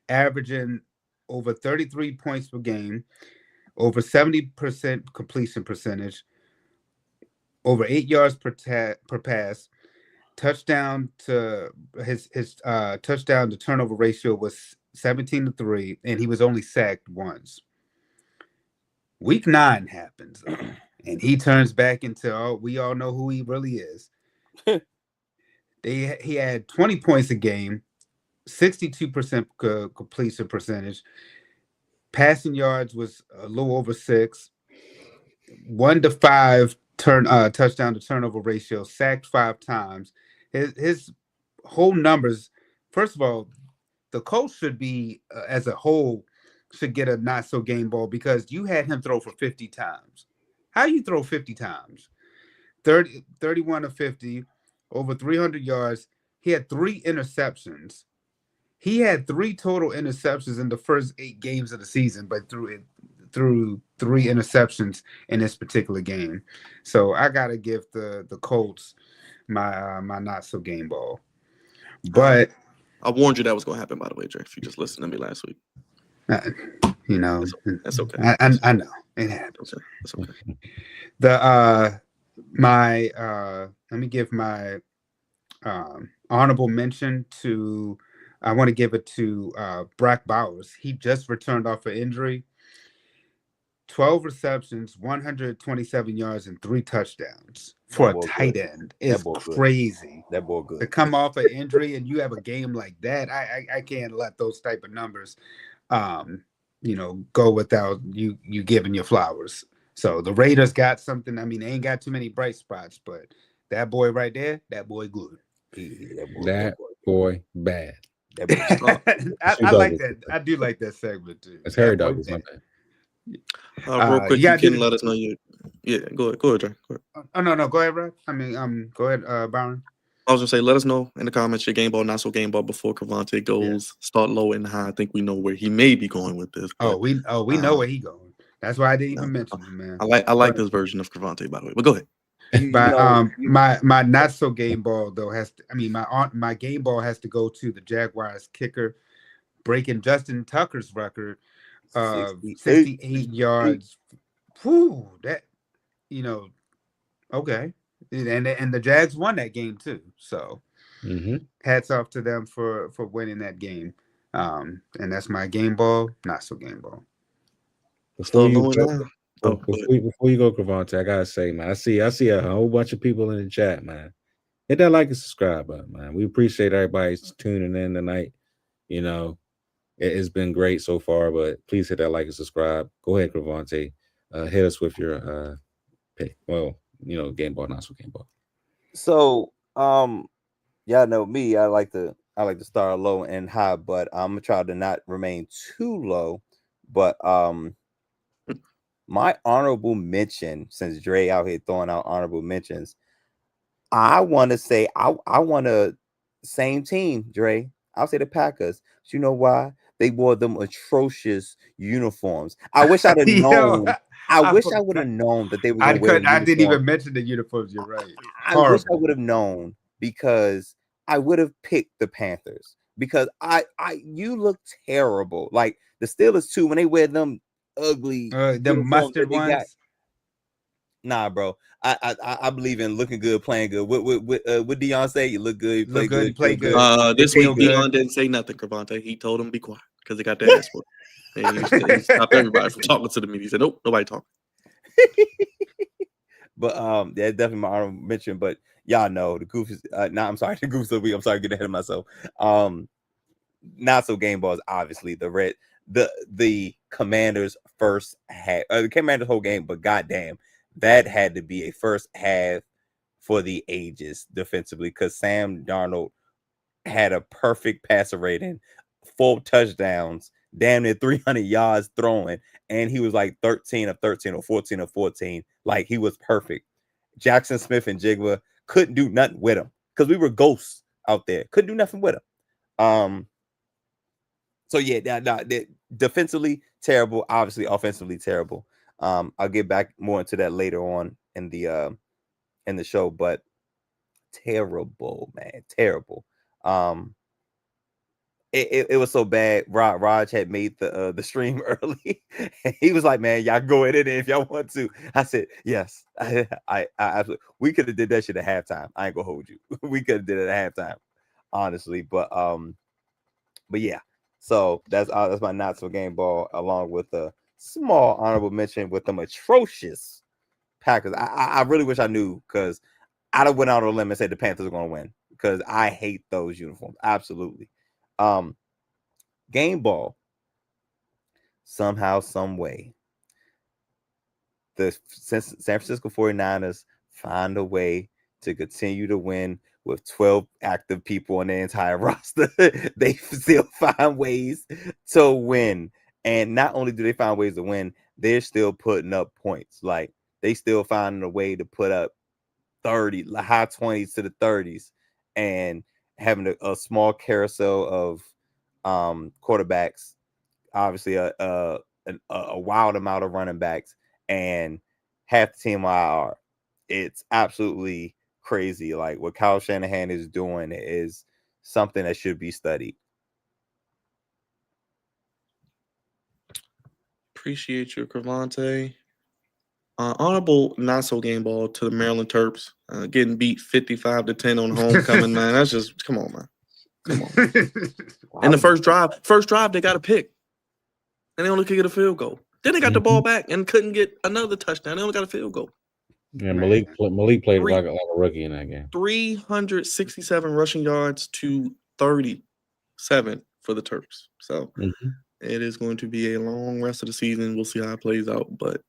Speaker 3: averaging over 33 points per game, over 70% completion percentage, over 8 yards per pass, touchdown to his touchdown to turnover ratio was 17-3, and he was only sacked once. Week 9 happens, and he turns back into we all know who he really is. He had 20 points a game, 62% completion percentage. Passing yards was a little over 6. 1 to 5 touchdown to turnover ratio, sacked 5 times. His whole numbers. First of all, the Colts should be as a whole should get a not so game ball because you had him throw for 50 times. How you throw 50 times? 31 to 50, over 300 yards. He had 3 interceptions. He had 3 total interceptions in the first 8 games of the season, but through 3 interceptions in this particular game. So I gotta give the Colts my not so game ball. But
Speaker 1: I warned you that was going to happen, by the way, Dre. If you just listened to me last week,
Speaker 3: you know,
Speaker 1: that's okay.
Speaker 3: I know it happens.
Speaker 1: That's okay.
Speaker 3: The let me give my honorable mention to. I want to give it to Brock Bowers. He just returned off an injury. 12 receptions, 127 yards, and 3 touchdowns for a tight end is crazy.
Speaker 7: That boy good.
Speaker 3: To come off an injury and you have a game like that, I can't let those type of numbers, go without you giving your flowers. So the Raiders got something. I mean, they ain't got too many bright spots, but that boy right there, that boy good.
Speaker 9: That boy bad.
Speaker 3: I like that. I do like that segment too.
Speaker 9: It's Harry Douglas.
Speaker 1: Real quick, you can let us know you. Yeah, go ahead, Dre. Go ahead.
Speaker 3: Oh no, go ahead, Brad. I mean, go ahead, Byron.
Speaker 1: I was gonna say, let us know in the comments your game ball, not so game ball before Cavante goes. Start low and high. I think we know where he may be going with this.
Speaker 3: But, we know where he going. That's why I didn't even mention him, man.
Speaker 1: I like this version of Cavante, by the way. But go ahead.
Speaker 3: But my not so game ball though my game ball has to go to the Jaguars kicker, breaking Justin Tucker's record of 68 yards. Whew, that okay, and the Jags won that game too. So hats off to them for winning that game. And that's my game ball, not so game ball.
Speaker 9: Before you go, Cavante, I gotta say, man, I see a whole bunch of people in the chat, man. Hit that like and subscribe button, man. We appreciate everybody tuning in tonight. It's been great so far, but please hit that like and subscribe. Go ahead, Cavante. Hit us with your pick. Well, game ball, not so game ball.
Speaker 7: So, y'all know me. I like to start low and high, but I'm gonna try to not remain too low. But my honorable mention, since Dre out here throwing out honorable mentions, I want to say I want to same team, Dre. I'll say the Packers. But you know why? They wore them atrocious uniforms. I wish I'd have known. I wish I would have known that they were. I
Speaker 3: didn't even mention the uniforms. You're right.
Speaker 7: I wish I would have known because I would have picked the Panthers because you look terrible. Like the Steelers too when they wear them ugly
Speaker 3: the mustard ones.
Speaker 7: Nah, bro. I believe in looking good, playing good. What Dion say? You look good, you play good.
Speaker 1: This week Dion didn't say nothing, Cavante. He told him to be quiet because they got their ass whooped. He stopped everybody from talking to the media. He said, "Nope, nobody talking."
Speaker 7: But that's definitely my honorable mention. But y'all know the goof is I'm sorry, the goofs of the week. I'm sorry, getting ahead of myself. Not so game balls, obviously. The Commanders' first half, the Commanders' whole game, but goddamn, that had to be a first half for the ages defensively because Sam Darnold had a perfect passer rating, 4 touchdowns, damn near 300 yards throwing, and he was like 13 of 13 or 14 of 14. Like he was perfect. Jackson Smith and Jigba couldn't do nothing with him because we were ghosts out there. Couldn't do nothing with him. So yeah, defensively terrible, obviously offensively terrible. I'll get back more into that later on in the show, but terrible, man, terrible. It was so bad. Raj had made the stream early. He was like, "Man, y'all go in it if y'all want to." I said, "Yes, I absolutely." We could have did that shit at halftime. I ain't gonna hold you. We could have did it at halftime, honestly. But yeah. So that's my not so game ball, along with a small honorable mention with them atrocious Packers. I really wish I knew because I'd have went out on a limb and said the Panthers are going to win because I hate those uniforms. Absolutely. Game ball. Somehow, some way, the San Francisco 49ers find a way to continue to win with 12 active people on their entire roster. They still find ways to win. And not only do they find ways to win, they're still putting up points. Like, they still finding a way to put up 30, high 20s to the 30s, and having a small carousel of quarterbacks, obviously a wild amount of running backs, and half the team IR. It's absolutely crazy. Like, what Kyle Shanahan is doing is something that should be studied.
Speaker 1: Appreciate you, Cravante. Honorable not so game ball to the Maryland Terps, getting beat 55-10 on homecoming. Man, that's just come on, man. Come on. Man. And the first drive they got a pick, and they only could get a field goal. Then they got the ball back and couldn't get another touchdown. They only got a field goal.
Speaker 9: Yeah, Malik played like a rookie in that game.
Speaker 1: 367 rushing yards to 37 for the Terps. So it is going to be a long rest of the season. We'll see how it plays out. But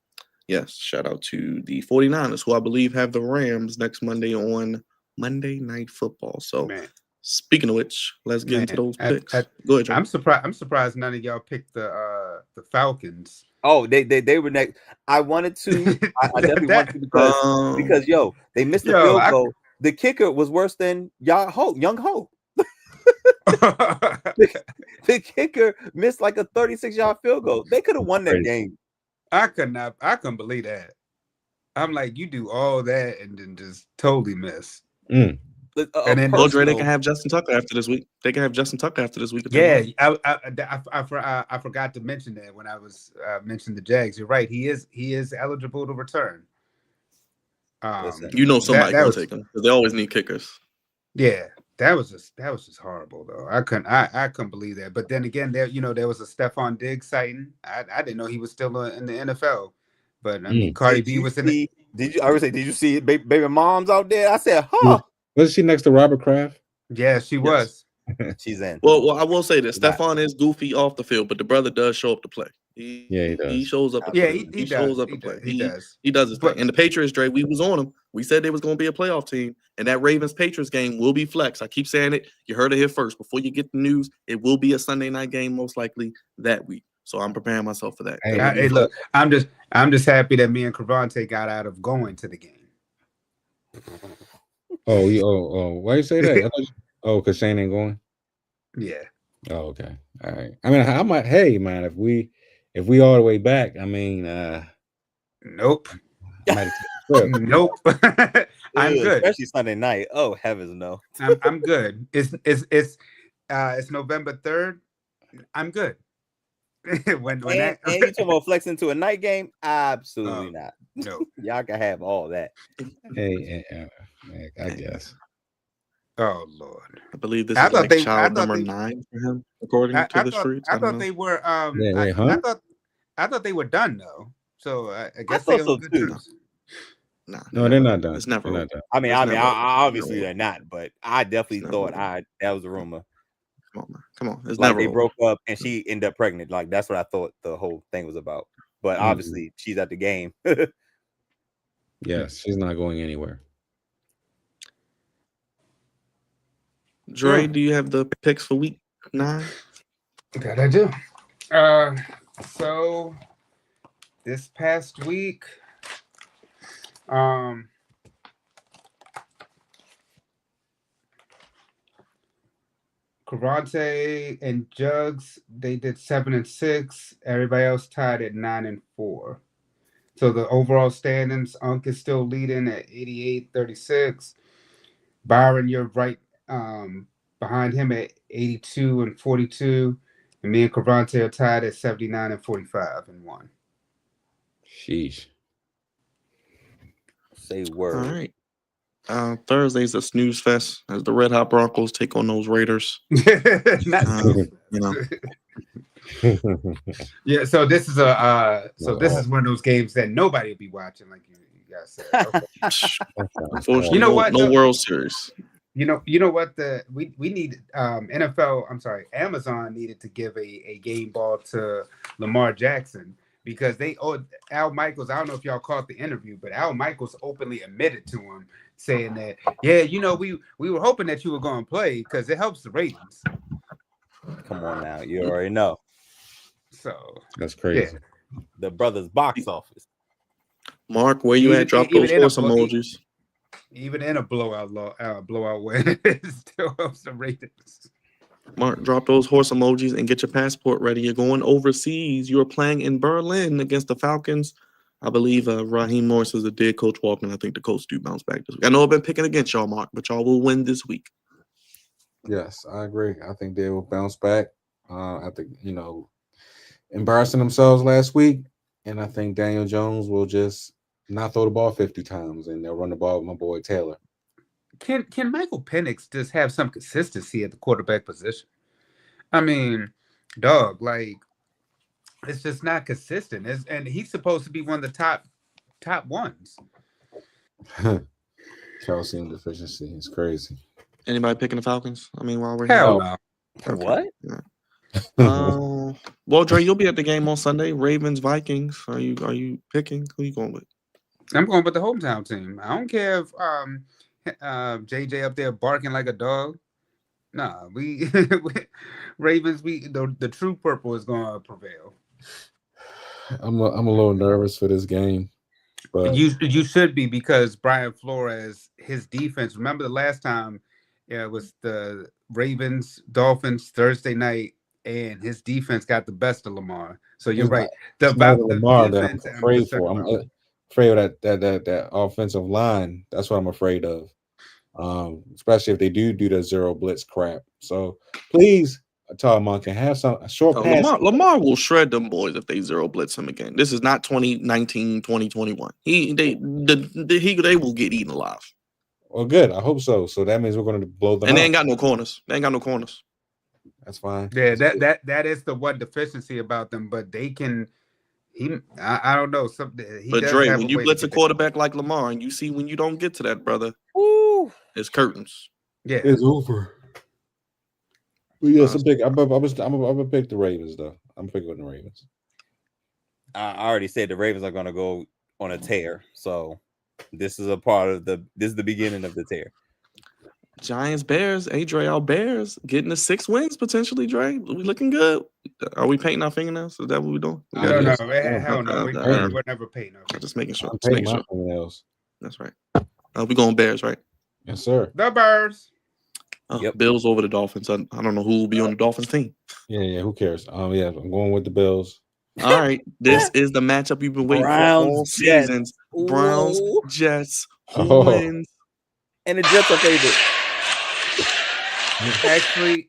Speaker 1: yes, shout out to the 49ers, who I believe have the Rams next Monday on Monday Night Football. So speaking of which, let's get into those picks. Go ahead, John.
Speaker 3: I'm surprised none of y'all picked the Falcons.
Speaker 7: Oh, they were next. I wanted to. I definitely wanted to because yo, they missed the field goal. The kicker was worse than Young Ho. The kicker missed like a 36-yard field goal. They could have won that game.
Speaker 3: I couldn't believe that. I'm like, you do all that and then just totally miss.
Speaker 1: And then Dre, they can have Justin Tucker after this week. Yeah,
Speaker 3: I forgot to mention that when I was mentioning the Jags. You're right. He is eligible to return.
Speaker 1: You know somebody will take him because they always need kickers.
Speaker 3: Yeah, that was just horrible though. I couldn't believe that. But then again, there was a Stephon Diggs sighting. I didn't know he was still in the NFL. But I mean, Cardi B was in it.
Speaker 7: Did you see baby moms out there? I said, huh.
Speaker 9: Was she next to Robert Kraft?
Speaker 3: Yeah, she was.
Speaker 7: She's in.
Speaker 1: Well, I will say this: Stephon is goofy off the field, but the brother does show up to play.
Speaker 9: He does.
Speaker 1: He shows up.
Speaker 3: He
Speaker 1: shows up
Speaker 3: to
Speaker 1: play.
Speaker 3: He does.
Speaker 1: He does his thing. And the Patriots, Dre, we was on them. We said they was going to be a playoff team, and that Ravens Patriots game will be flex. I keep saying it. You heard it here first. Before you get the news, it will be a Sunday night game, most likely that week. So I'm preparing myself for that.
Speaker 3: Hey, look, I'm just happy that me and Cravante got out of going to the game.
Speaker 9: Why you say that? Because Shane ain't going.
Speaker 3: Yeah.
Speaker 9: Oh, okay. All right. I mean, I might. Hey, man, if we all the way back, I mean,
Speaker 3: nope. Nope. I'm good.
Speaker 7: Especially Sunday night. Oh heavens, no.
Speaker 3: I'm good. It's November 3rd. I'm good. when
Speaker 7: and you talking about flexing to a night game? Absolutely not.
Speaker 3: No.
Speaker 7: Y'all can have all that.
Speaker 9: Hey, I guess.
Speaker 3: Oh Lord!
Speaker 1: I believe this is child number 9 for him, according to the streets.
Speaker 3: I thought they were. I thought they were done though. So I guess
Speaker 7: I thought so too.
Speaker 9: No, they're not done.
Speaker 1: It's never done.
Speaker 7: I mean, obviously they're not, but I definitely thought that was a rumor.
Speaker 1: Come on. It's
Speaker 7: like
Speaker 1: never
Speaker 7: they
Speaker 1: over.
Speaker 7: broke up and she ended up pregnant. Like that's what I thought the whole thing was about. But obviously she's at the game.
Speaker 9: Yes, she's not going anywhere.
Speaker 1: Dre, do you have the picks for week 9?
Speaker 3: That I do. So this past week, Karate and Jugs, they did 7 and 6. Everybody else tied at 9 and 4. So the overall standings, Unk is still leading at 88-36. Byron, you're right behind him at 82 and 42. And me and Karate are tied at 79 and 45 and 1.
Speaker 9: Sheesh.
Speaker 7: Say word.
Speaker 1: All right. Thursday's a snooze fest as the Red Hot Broncos take on those Raiders.
Speaker 3: Yeah, so this is this is one of those games that nobody will be watching, like you guys said. Okay.
Speaker 1: Unfortunately, you know what? No World Series.
Speaker 3: You know what? We need Amazon needed to give a game ball to Lamar Jackson because Al Michaels. I don't know if y'all caught the interview, but Al Michaels openly admitted to him, saying that, yeah, we were hoping that you were going to play because it helps the ratings.
Speaker 7: Come on now, you already know.
Speaker 3: So
Speaker 9: That's crazy.
Speaker 3: Yeah.
Speaker 7: The brother's box office.
Speaker 1: Mark, where you at? Drop those horse emojis.
Speaker 3: Even in a blowout win, it still helps the ratings.
Speaker 1: Mark, drop those horse emojis and get your passport ready. You're going overseas. You're playing in Berlin against the Falcons. I believe Raheem Morris is a dead coach walking. I think the coach do bounce back this week. I know I've been picking against y'all, Mark, but y'all will win this week.
Speaker 9: Yes, I agree. I think they will bounce back after, embarrassing themselves last week. And I think Daniel Jones will just not throw the ball 50 times and they'll run the ball with my boy Taylor.
Speaker 3: Can Michael Penix just have some consistency at the quarterback position? I mean, dog, like, it's just not consistent. And he's supposed to be one of the top ones.
Speaker 9: Calcium deficiency is crazy.
Speaker 1: Anybody picking the Falcons? I mean, while we're
Speaker 3: Hell
Speaker 1: here.
Speaker 3: no.
Speaker 1: Okay.
Speaker 7: What?
Speaker 1: Yeah. Well, Dre, you'll be at the game on Sunday. Ravens, Vikings. Are you picking? Who you going with?
Speaker 3: I'm going with the hometown team. I don't care if JJ up there barking like a dog. Nah, Ravens. The true purple is going to prevail.
Speaker 9: I'm a little nervous for this game, but
Speaker 3: you should be, because Brian Flores, his defense. Remember the last time, it was the Ravens Dolphins Thursday night, and his defense got the best of Lamar. So you're right.
Speaker 9: The Lamar that I'm afraid for. I'm afraid of that offensive line. That's what I'm afraid of. Especially if they do the zero blitz crap. So please, Talmon can have some short pass.
Speaker 1: Lamar will shred them boys if they zero blitz him again. This is not 2019, 2021. They will get eaten alive.
Speaker 9: Well, good. I hope so. So that means we're going to blow them.
Speaker 1: And
Speaker 9: out.
Speaker 1: they ain't got no corners.
Speaker 9: That's fine.
Speaker 3: Yeah, that is the one deficiency about them. But they can. I don't know.
Speaker 1: But Dre, when you blitz a quarterback like Lamar, and you see when you don't get to that, brother, it's curtains.
Speaker 3: Yeah,
Speaker 9: it's over. But yes, I'm gonna pick the Ravens though. I'm picking the Ravens.
Speaker 7: I already said the Ravens are gonna go on a tear. So this is the beginning of the tear.
Speaker 1: Giants, Bears, Dre, our Bears getting the 6 wins potentially. Dre, we looking good. Are we painting our fingernails? Is that what we're doing?
Speaker 3: No, hell no. We're never painting our fingernails.
Speaker 1: Just making sure.
Speaker 9: Fingernails.
Speaker 1: That's right. We going Bears, right?
Speaker 9: Yes, sir.
Speaker 3: The Bears.
Speaker 1: Yep. Bills over the Dolphins. I don't know who will be on the Dolphins team.
Speaker 9: Yeah. Who cares? Yeah, I'm going with the Bills.
Speaker 1: All right. This is the matchup you've been waiting for all seasons. Browns, Jets. Who wins?
Speaker 7: And the Jets are favored.
Speaker 3: Actually,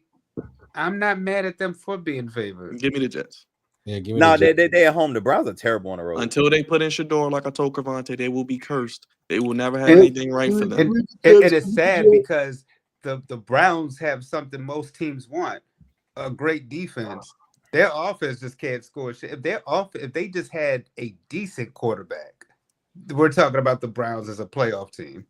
Speaker 3: I'm not mad at them for being favored.
Speaker 1: Give me the Jets.
Speaker 9: Yeah, give me
Speaker 7: the
Speaker 9: Jets.
Speaker 7: They at home. The Browns are terrible on the road.
Speaker 1: Until they put in Shador, like I told Cravante, they will be cursed. They will never have anything right for them.
Speaker 3: It is sad because the Browns have something most teams want: a great defense. Their offense just can't score shit. If they just had a decent quarterback, we're talking about the Browns as a playoff team.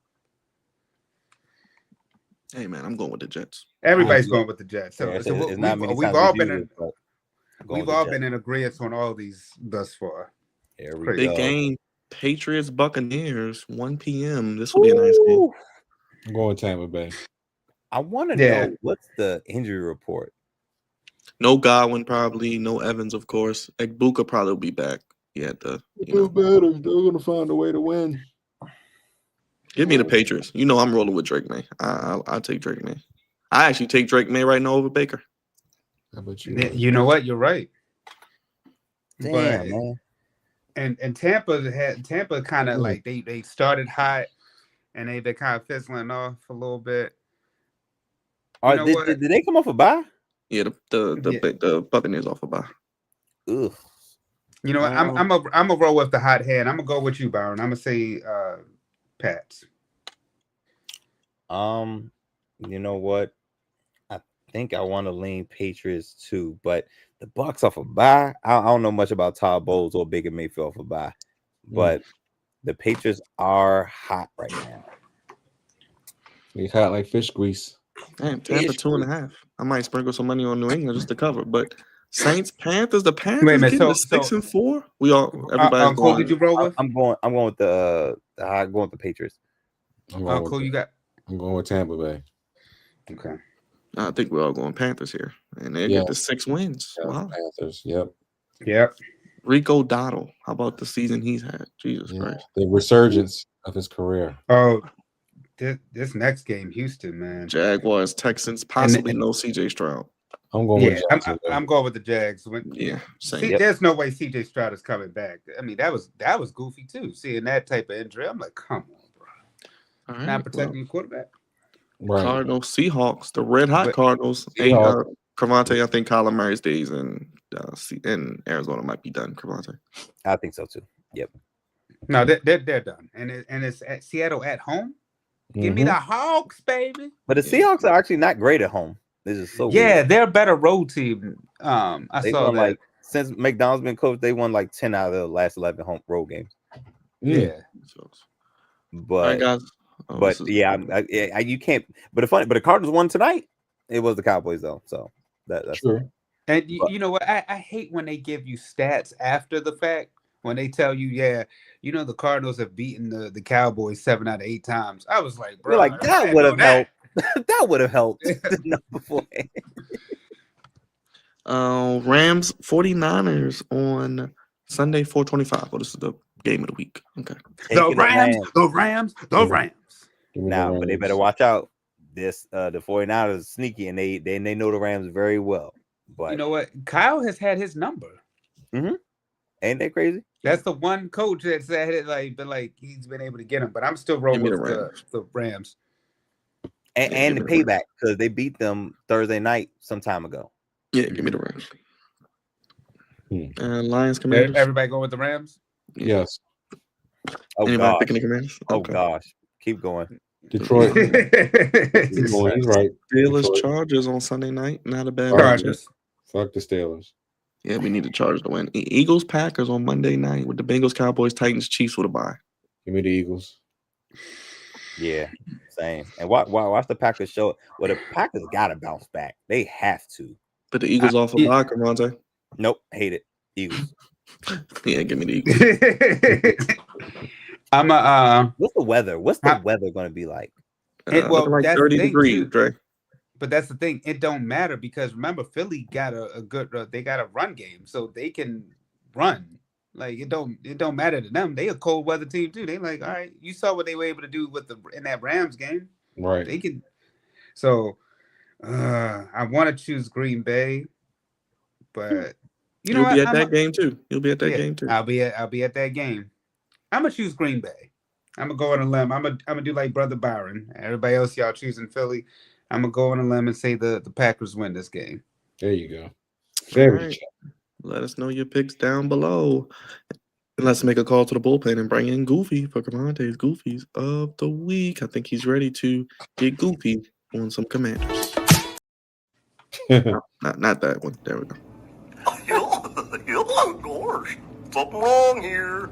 Speaker 1: Hey man, I'm going with the Jets.
Speaker 3: Everybody's going with the Jets. So,
Speaker 7: we've all been
Speaker 3: in agreement on all these thus far.
Speaker 1: Big game. Patriots, Buccaneers, 1 p.m. This will be a nice game.
Speaker 9: I'm going Tampa Bay.
Speaker 7: I want to know what's the injury report.
Speaker 1: No Godwin, probably. No Evans, of course. Egbuka probably will be back. Yeah,
Speaker 9: better. They're going to find a way to win.
Speaker 1: Give me the Patriots. You know I'm rolling with Drake May. I'll take Drake May. I actually take Drake May right now over Baker.
Speaker 9: How about you?
Speaker 3: You know what? You're right.
Speaker 7: Damn, man.
Speaker 3: And Tampa kind of like they started hot and they've kind of fizzling off a little bit.
Speaker 7: Did they come off a bye?
Speaker 1: Yeah, the Buccaneers off a bye.
Speaker 7: Ugh.
Speaker 3: You know what? I'm gonna roll with the hot hand. I'm gonna go with you, Byron. I'm gonna say Pats.
Speaker 7: You know what? I think I want to lean Patriots too, but the Bucs off a bye. I don't know much about Todd Bowles or Baker Mayfield off a bye, but the Patriots are hot right now.
Speaker 9: They hot like fish grease.
Speaker 1: Damn, Tampa 2.5. I might sprinkle some money on New England just to cover, but Saints, Panthers. The
Speaker 3: Wait a
Speaker 1: Panthers
Speaker 3: minute.
Speaker 1: getting to 6-4. We all everybody's
Speaker 3: Cole, did
Speaker 1: going.
Speaker 3: you roll with?
Speaker 7: I'm going with I'm going with the Patriots.
Speaker 9: I'm going,
Speaker 3: Cole, you got.
Speaker 9: I'm going with Tampa Bay.
Speaker 3: Okay.
Speaker 1: I think we're all going Panthers here, and they
Speaker 9: Yeah.
Speaker 1: get to 6 wins.
Speaker 9: Yeah,
Speaker 1: Wow.
Speaker 9: Panthers. Yep.
Speaker 3: Yep.
Speaker 1: Rico Dottle. How about the season he's had? Jesus
Speaker 9: Yeah.
Speaker 1: Christ.
Speaker 9: The resurgence of his career.
Speaker 3: Oh, this next game, Houston, man.
Speaker 1: Jaguars, Texans, possibly no CJ Stroud.
Speaker 9: I'm going with Jacksonville.
Speaker 3: I'm going with the Jags.
Speaker 1: Yeah, same.
Speaker 3: See, there's no way CJ Stroud is coming back. I mean, that was goofy too. Seeing that type of injury, I'm like, come on, bro.
Speaker 1: All right,
Speaker 3: Not protecting your quarterback.
Speaker 9: Right.
Speaker 1: Cardinals, Seahawks, the red hot Cardinals.
Speaker 9: Seahawks.
Speaker 1: Cravante, I think Kyler Murray's days in Arizona might be done. Cravante.
Speaker 7: I think so too. Yep.
Speaker 3: No, they're done, and it's at Seattle at home. Give me the Hawks, baby.
Speaker 7: But the Seahawks are actually not great at home. This is so weird.
Speaker 3: They're a better road team.
Speaker 7: They
Speaker 3: saw
Speaker 7: won
Speaker 3: that.
Speaker 7: like since McDonald's been coached, they won like 10 out of the last 11 home road games.
Speaker 3: Yeah.
Speaker 7: But
Speaker 1: All right, guys.
Speaker 7: You can't. But the Cardinals won tonight. It was the Cowboys though, so that's
Speaker 9: true.
Speaker 3: And you know what? I hate when they give you stats after the fact. When they tell you, the Cardinals have beaten the Cowboys 7 out of 8 times. I was like, bro,
Speaker 7: that would have helped. That would have helped.
Speaker 1: Rams 49ers on Sunday 4:25. Well, this is the game of the week. Okay.
Speaker 3: The Rams.
Speaker 7: Now, but they better watch out. The 49ers are sneaky, and they know the Rams very well. But
Speaker 3: you know what? Kyle has had his number.
Speaker 7: Mm-hmm. Ain't that crazy?
Speaker 3: That's the one coach that's been he's been able to get him. But I'm still rolling with the Rams.
Speaker 7: And the payback because they beat them Thursday night some time ago.
Speaker 1: Yeah, give me the Rams. And Lions Commanders.
Speaker 3: Everybody going with the Rams?
Speaker 9: Yes.
Speaker 7: Oh,
Speaker 1: anybody picking the Commanders?
Speaker 7: Oh gosh, keep going.
Speaker 9: Detroit. He's right.
Speaker 1: Steelers Chargers on Sunday night. Not a bad
Speaker 3: Chargers.
Speaker 9: Fuck the Steelers.
Speaker 1: Yeah, we need the Chargers to win. Eagles Packers on Monday night with the Bengals, Cowboys, Titans, Chiefs with a bye.
Speaker 9: Give me the Eagles.
Speaker 7: Yeah, same. And watch the Packers show. Well, the Packers gotta bounce back. They have to.
Speaker 1: But the Eagles off a bye, Cravante.
Speaker 7: Nope, hate it. Eagles.
Speaker 1: Yeah, give me the
Speaker 3: Eagles. I'm
Speaker 7: what's the weather? What's the weather going to be like?
Speaker 1: Like
Speaker 3: that's
Speaker 1: 30 degrees, Dre.
Speaker 3: But that's the thing. It don't matter because remember, Philly got a good. They got a run game, so they can run. Like it don't matter to them. They a cold weather team too. They like, all right. You saw what they were able to do in that Rams game,
Speaker 9: right?
Speaker 3: They can. So, I want to choose Green Bay, but
Speaker 1: you'll be at that game too. You'll be at that game too.
Speaker 3: I'll be at that game. I'm gonna choose Green Bay. I'm gonna go on a limb. I'm gonna do like Brother Byron. Everybody else, y'all choosing Philly. I'm gonna go on a limb and say the Packers win this game.
Speaker 9: There you go. Very
Speaker 1: right. Let us know your picks down below. And let's make a call to the bullpen and bring in Goofy for Camante's Goofies of the week. I think he's ready to get goofy on some Commanders. No, not that one. There we go.
Speaker 5: Of course. Something wrong here.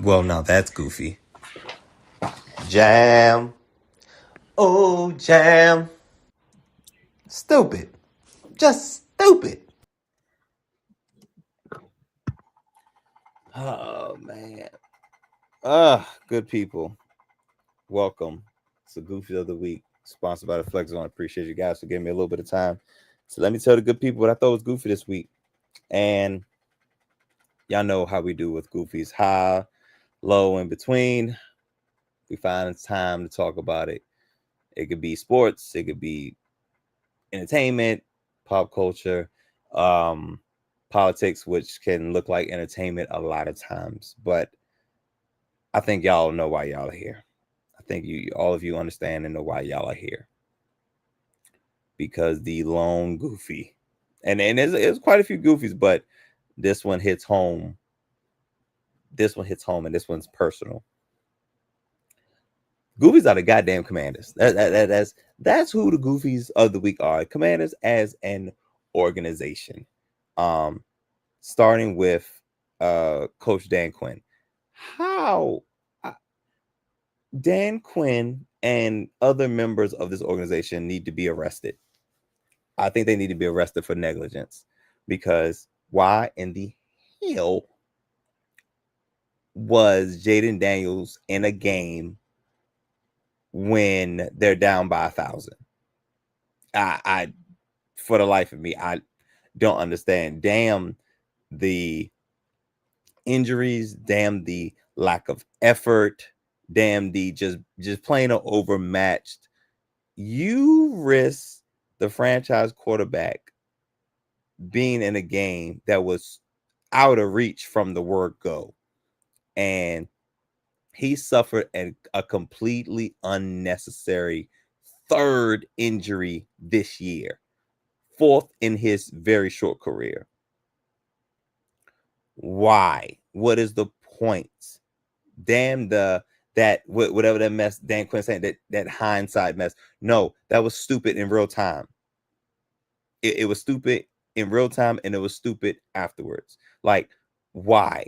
Speaker 8: Well, now that's goofy. Jam. Oh, jam. Stupid. Just stupid.
Speaker 7: Oh man. Good people. Welcome to Goofy of the Week, sponsored by the Flex Zone. I appreciate you guys for giving me a little bit of time. So let me tell the good people what I thought was goofy this week. And y'all know how we do with Goofies. High, low, in between. We find time to talk about it. It could be sports, it could be entertainment, pop culture, politics, which can look like entertainment a lot of times. But I think y'all know why y'all are here. I think all of you understand and know why y'all are here. Because the lone goofy, and there's quite a few goofies, but this one hits home. This one hits home, and this one's personal. Goofies are the goddamn Commanders. That's who the Goofies of the week are. Commanders as an organization. Starting with Coach Dan Quinn. How Dan Quinn and other members of this organization need to be arrested. I think they need to be arrested for negligence, because why in the hell was Jaden Daniels in a game when they're down by 1,000? I for the life of me, I don't understand. Damn the injuries, damn the lack of effort, damn the just plain overmatched. You risk the franchise quarterback being in a game that was out of reach from the word go, and he suffered a completely unnecessary third injury this year, fourth in his very short career. Why? What is the point? Damn whatever that mess Dan Quinn saying, that hindsight mess. No, that was stupid in real time. It was stupid in real time, and it was stupid afterwards. Like, why?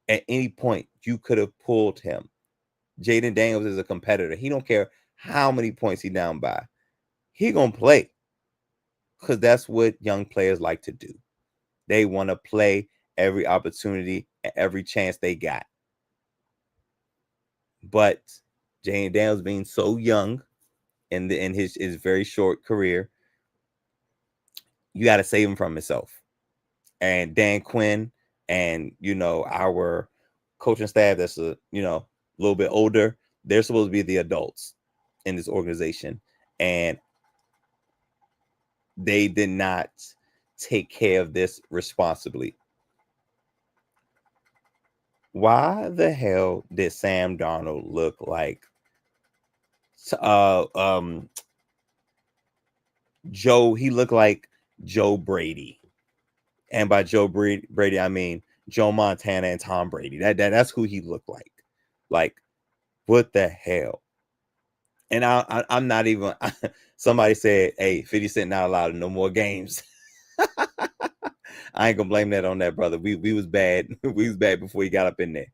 Speaker 7: At any point, you could have pulled him. Jaden Daniels is a competitor. He don't care how many points he down by. He gonna play, because that's what young players like to do. They want to play every opportunity and every chance they got. But Jaden Daniels, being so young in his very short career, you got to save him from himself. And Dan Quinn and our coaching staff that's a little bit older, they're supposed to be the adults in this organization, and they did not take care of this responsibly. Why the hell did Sam Darnold look like Joe? He looked like Joe Brady, and by Joe Brady I mean Joe Montana and Tom Brady. That's who he looked like. Like, what the hell? And I'm not even. Somebody said, "Hey, 50 Cent not allowed in no more games." I ain't gonna blame that on that, brother. We was bad. We was bad before he got up in there.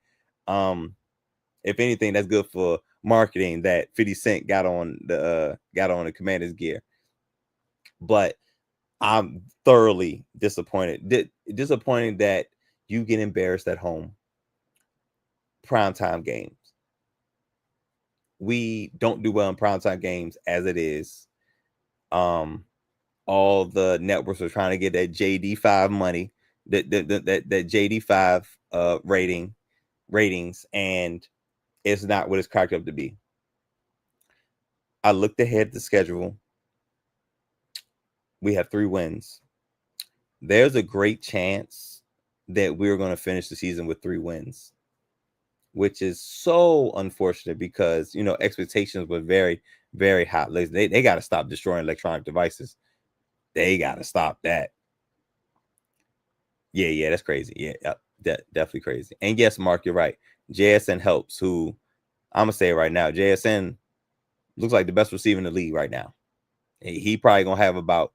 Speaker 7: If anything, that's good for marketing that 50 Cent got on the Commander's gear. But I'm thoroughly disappointed. Disappointed that you get embarrassed at home. Primetime games. We don't do well in primetime games as it is. All the networks are trying to get that JD5 money, that JD5 ratings, and it's not what it's cracked up to be. I looked ahead at the schedule. We have 3 wins. There's a great chance that we're going to finish the season with 3 wins, which is so unfortunate because, expectations were very, very high. They got to stop destroying electronic devices. They got to stop that. Yeah, that's crazy. Yeah, definitely crazy. And yes, Mark, you're right. JSN helps, who I'm going to say right now, JSN looks like the best receiver in the league right now. He probably going to have about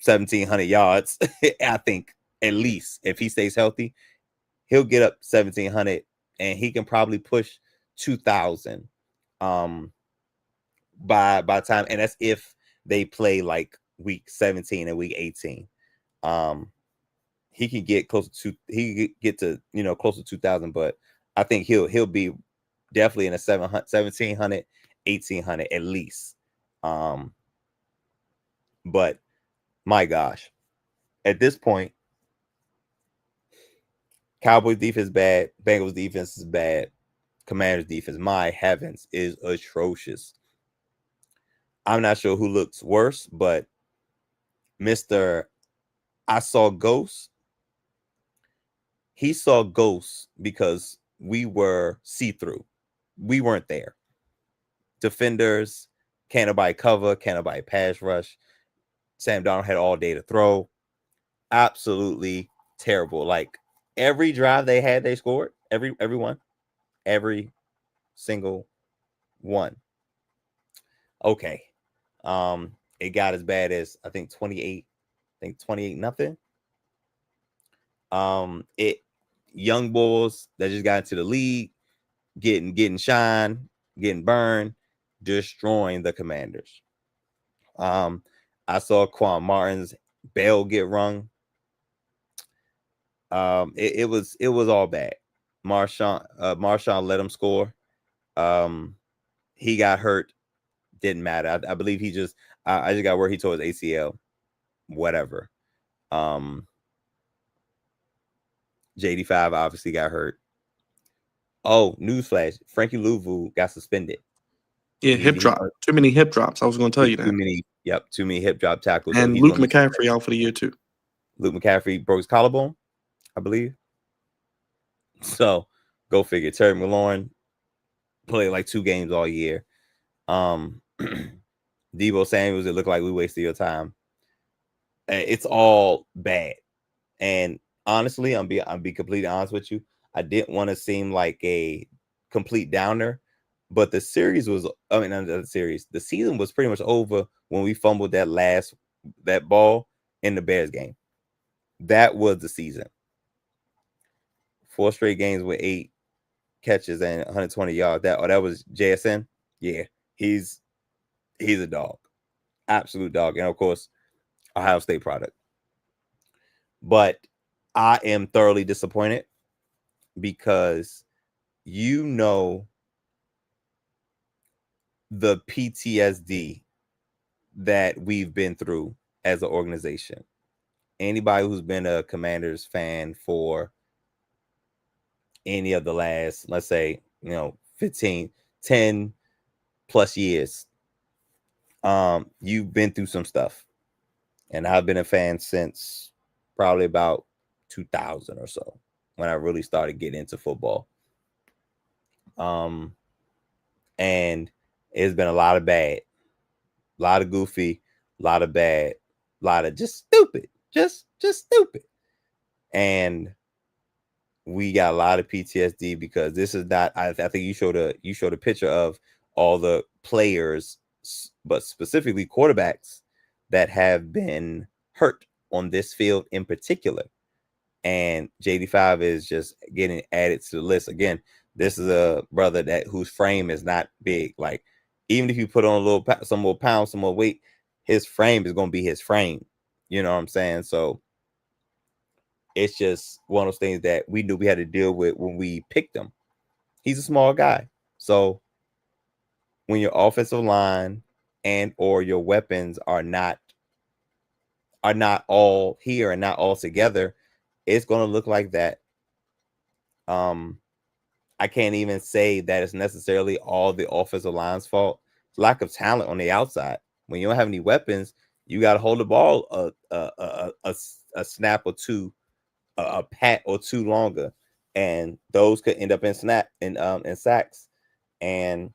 Speaker 7: 1,700 yards, I think, at least. If he stays healthy, he'll get up 1,700, and he can probably push 2,000 by time. And that's if they play like week 17 and week 18. He can get close to close to 2,000, but I think he'll be definitely in a 1,700, 1,800 at least. But my gosh, at this point, Cowboys defense bad, Bengals defense is bad, Commanders defense, my heavens, is atrocious. I'm not sure who looks worse, but Mr. I saw ghosts. He saw ghosts because we were see-through. We weren't there. Defenders, can't nobody cover, can't nobody pass rush. Sam Darnold had all day to throw. Absolutely terrible. Like, every drive they had, they scored. Every single one. Okay. It got as bad as I think 28 nothing. Young bulls that just got into the league, getting shine, getting burned, destroying the Commanders. I saw Quan Martin's bell get rung. It was all bad. Marshawn let him score. He got hurt. Didn't matter. I believe he just I just got where he tore his ACL. Whatever. JD5 obviously got hurt. Oh, newsflash. Frankie Louvu got suspended.
Speaker 1: Yeah, hip drop. Too many hip drops. I was going to tell you that.
Speaker 7: Too many hip drop tackles.
Speaker 1: And
Speaker 7: so
Speaker 1: Luke McCaffrey out for the year too.
Speaker 7: Luke McCaffrey broke his collarbone, I believe. So go figure. Terry McLaurin played like 2 games all year. Debo Samuels, it looked like we wasted your time. It's all bad. And honestly, I'm be completely honest with you. I didn't want to seem like a complete downer, but the series was, the season was pretty much over when we fumbled that ball in the Bears game. That was the season. 4 straight games with 8 catches and 120 yards. That was JSN. Yeah, he's a dog, absolute dog, and of course, Ohio State product. But I am thoroughly disappointed because the PTSD that we've been through as an organization. Anybody who's been a Commanders fan for any of the last, let's say, 10 plus years, you've been through some stuff. And I've been a fan since probably about 2000 or so, when I really started getting into football. And it's been a lot of bad, a lot of goofy, a lot of bad, a lot of just stupid, just stupid. And we got a lot of PTSD because this is not, I think you showed a picture of all the players, but specifically quarterbacks that have been hurt on this field in particular. And JD5 is just getting added to the list. Again, this is a brother whose frame is not big. Like, even if you put on some more pounds, some more weight, his frame is going to be his frame. You know what I'm saying? So it's just one of those things that we knew we had to deal with when we picked him. He's a small guy. So when your offensive line and or your weapons are not all here and not all together, it's going to look like that. I can't even say that it's necessarily all the offensive line's fault. It's lack of talent on the outside. When you don't have any weapons, you got to hold the ball a snap or two, a pat or two longer, and those could end up in sacks. And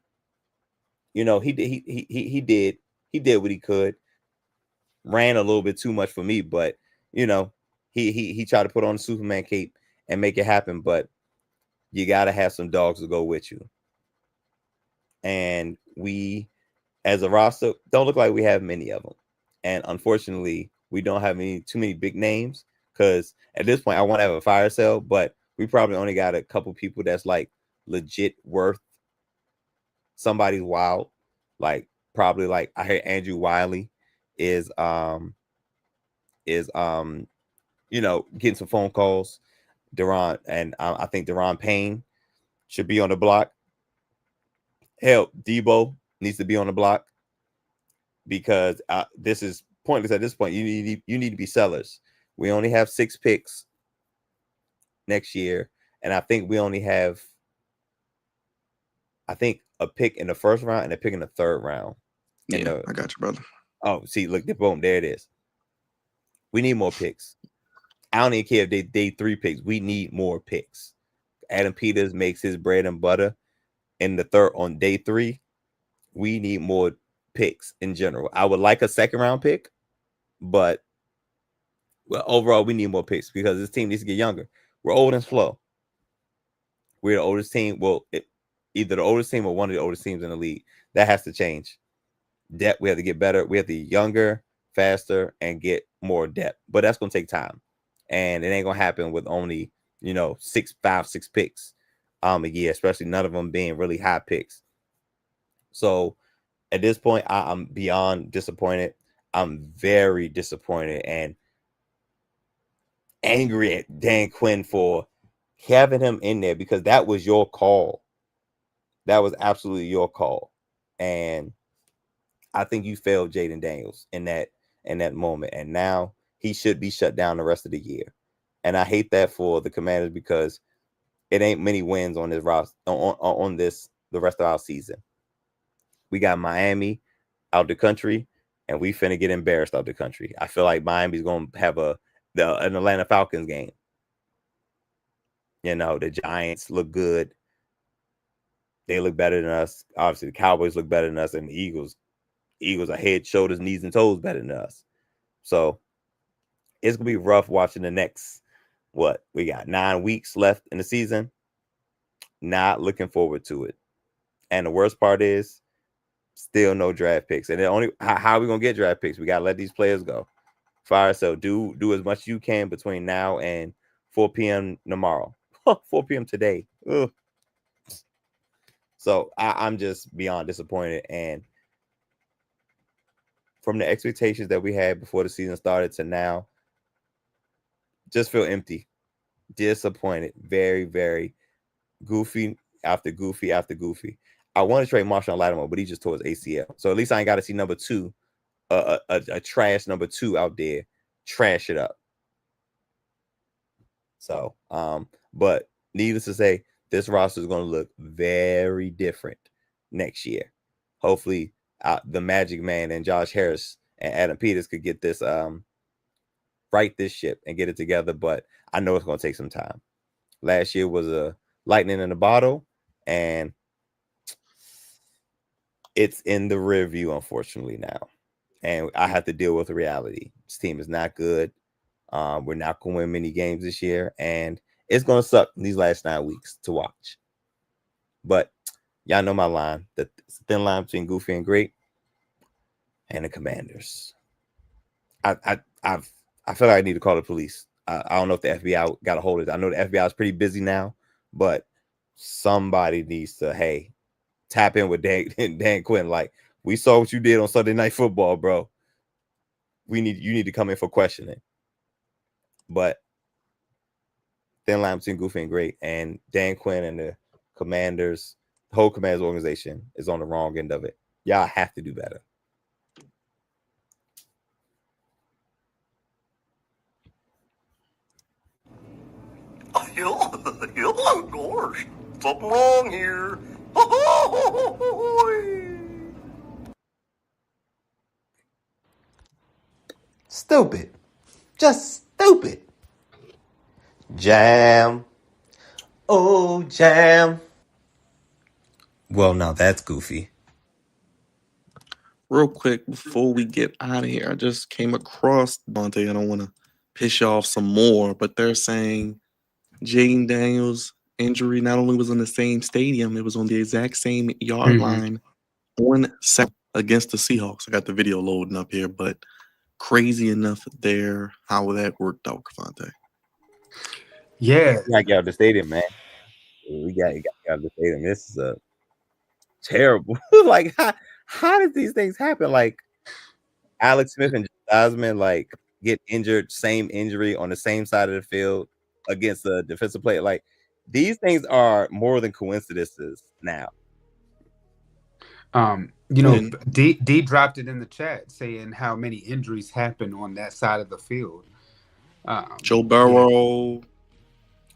Speaker 7: he did what he could. Ran a little bit too much for me, but he tried to put on the Superman cape and make it happen. But you got to have some dogs to go with you. And we, as a roster, don't look like we have many of them. And unfortunately, we don't have too many big names, because at this point, I want to have a fire sale, but we probably only got a couple people that's like legit worth somebody's while. Like, probably, like, I heard Andrew Wiley is getting some phone calls. I think Deron Payne should be on the block. Hell, Debo needs to be on the block, because this is pointless at this point. You need to be sellers. We only have 6 picks next year, and I think we only have, a pick in the first round and a pick in the third round.
Speaker 1: Yeah, I got you, brother.
Speaker 7: Oh, see, look, boom, there it is. We need more picks. I don't even care if they 3 picks. We need more picks. Adam Peters makes his bread and butter in the third on day 3. We need more picks in general. I would like a second round pick, but overall we need more picks because this team needs to get younger. We're old and slow. We're the oldest team. Well, either the oldest team or one of the oldest teams in the league. That has to change. Depth, we have to get better. We have to get younger, faster, and get more depth. But that's going to take time. And it ain't going to happen with only, 6 picks a year, especially none of them being really high picks. So At this point, I'm beyond disappointed. I'm very disappointed and angry at Dan Quinn for having him in there because that was your call. That was absolutely your call. And I think you failed Jaden Daniels in that moment. And now he should be shut down the rest of the year. And I hate that for the Commanders because it ain't many wins on this roster on this the rest of our season. We got Miami out the country, and we finna get embarrassed out the country. I feel like Miami's gonna have an Atlanta Falcons game. You know, the Giants look good. They look better than us. Obviously, the Cowboys look better than us, and the Eagles are head, shoulders, knees, and toes better than us. So it's gonna be rough watching the next. What we got 9 weeks left in the season. Not looking forward to it. And the worst part is still no draft picks. And the only how are we gonna get draft picks? We gotta let these players go. Fire. So do as much as you can between now and 4 p.m. tomorrow. 4 p.m. today. Ugh. So I'm just beyond disappointed. And from the expectations that we had before the season started to now, just feel empty, disappointed, very, very goofy after goofy after goofy. I want to trade Marshawn Lattimore, but he just tore his ACL. So at least I ain't got to see number two, a trash number two out there, trash it up. So, but needless to say, this roster is going to look very different next year. Hopefully, the Magic Man and Josh Harris and Adam Peters could get this right this ship and get it together. But I know it's going to take some time. Last year was a lightning in a bottle, and it's in the rear view, unfortunately, now. And I have to deal with the reality. This team is not good. We're not going to win many games this year, and it's going to suck these last 9 weeks to watch. But y'all know my line. The thin line between Goofy and Great and the Commanders. I feel like I need to call the police. I don't know if the FBI got a hold of it. I know the FBI is pretty busy now, but somebody needs to, tap in with Dan Quinn. Like, we saw what you did on Sunday Night Football, bro. You need to come in for questioning. But thin line between Goofy and Great, and Dan Quinn and the Commanders, the whole Commanders organization is on the wrong end of it. Y'all have to do better.
Speaker 6: Oh, gosh, something wrong here.
Speaker 8: Stupid. Just stupid. Jam. Oh, jam. Well, now that's goofy.
Speaker 1: Real quick, before we get out of here, I just came across Bonte. I don't want to piss you off some more, but they're saying Jaden Daniels' injury not only was in the same stadium, it was on the exact same yard line on set against the Seahawks. I got the video loading up here, but crazy enough there how that worked out, Cavante.
Speaker 3: Yeah.
Speaker 7: We got to get out of the stadium, man. We got to get out of the stadium. This is a terrible. Like, how did these things happen? Like, Alex Smith and Osmond, like, get injured, same injury on the same side of the field against a defensive player. Like, these things are more than coincidences now.
Speaker 3: D dropped it in the chat saying how many injuries happen on that side of the field.
Speaker 1: Joe Burrow.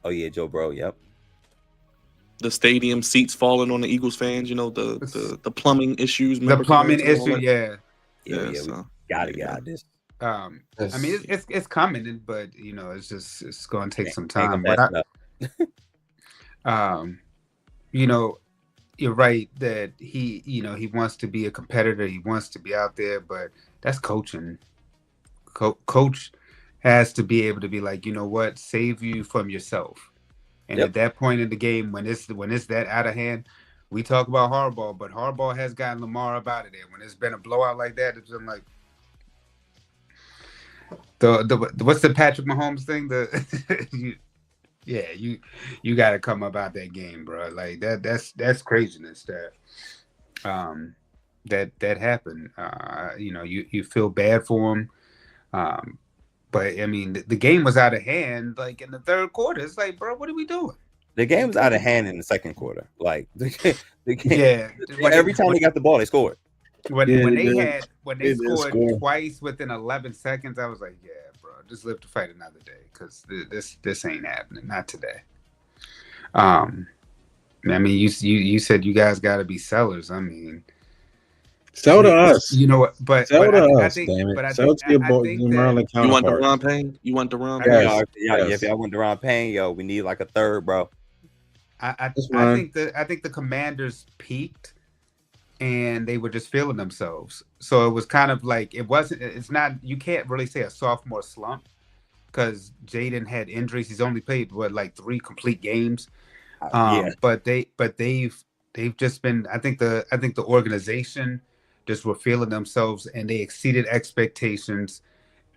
Speaker 7: Oh yeah, Joe Burrow. Yep.
Speaker 1: The stadium seats falling on the Eagles fans. You know the plumbing issues.
Speaker 3: The plumbing issue, yeah.
Speaker 7: We gotta get out of this.
Speaker 3: I mean, it's coming, but it's going to take some time. You're right that he wants to be a competitor. He wants to be out there, but that's coaching. Coach has to be able to be like, you know what, save you from yourself. And at that point in the game, when it's that out of hand, we talk about Harbaugh, but Harbaugh has gotten Lamar up out of there. When it's been a blowout like that, it's been like what's the Patrick Mahomes thing? You got to come up out that game, bro. Like that's craziness. That that happened. You feel bad for him. But I mean, the game was out of hand. Like in the third quarter, it's like, bro, what are we doing?
Speaker 7: The game was out of hand in the second quarter. Like the game,
Speaker 3: Yeah,
Speaker 7: every time they got the ball, they scored.
Speaker 3: when they
Speaker 9: did
Speaker 3: scored
Speaker 9: score.
Speaker 3: twice within 11 seconds, I was like, yeah, bro, just live to fight another day because this ain't happening, not today. I mean, you said you guys got to be sellers. I mean,
Speaker 9: Sell to us.
Speaker 3: You know what? But
Speaker 9: Sell to
Speaker 3: I
Speaker 9: us,
Speaker 3: think,
Speaker 9: damn it.
Speaker 3: but I
Speaker 9: Sell
Speaker 3: think,
Speaker 9: to your
Speaker 3: I
Speaker 9: boy,
Speaker 3: think
Speaker 9: your
Speaker 3: that
Speaker 9: Maryland
Speaker 1: You want
Speaker 9: counterparts.
Speaker 1: Deron Payne? You want Deron
Speaker 3: I
Speaker 1: Payne?
Speaker 3: mean,
Speaker 7: Yeah,
Speaker 9: Yes.
Speaker 7: if y'all want Deron Payne, yo, we need like a third, bro.
Speaker 9: That's
Speaker 3: I
Speaker 9: fine.
Speaker 3: think the Commanders peaked and they were just feeling themselves. So it was kind of like it's not, you can't really say a sophomore slump because Jaden had injuries. He's only played like 3 complete games.
Speaker 7: Yeah.
Speaker 3: But they've just been, I think the organization just were feeling themselves and they exceeded expectations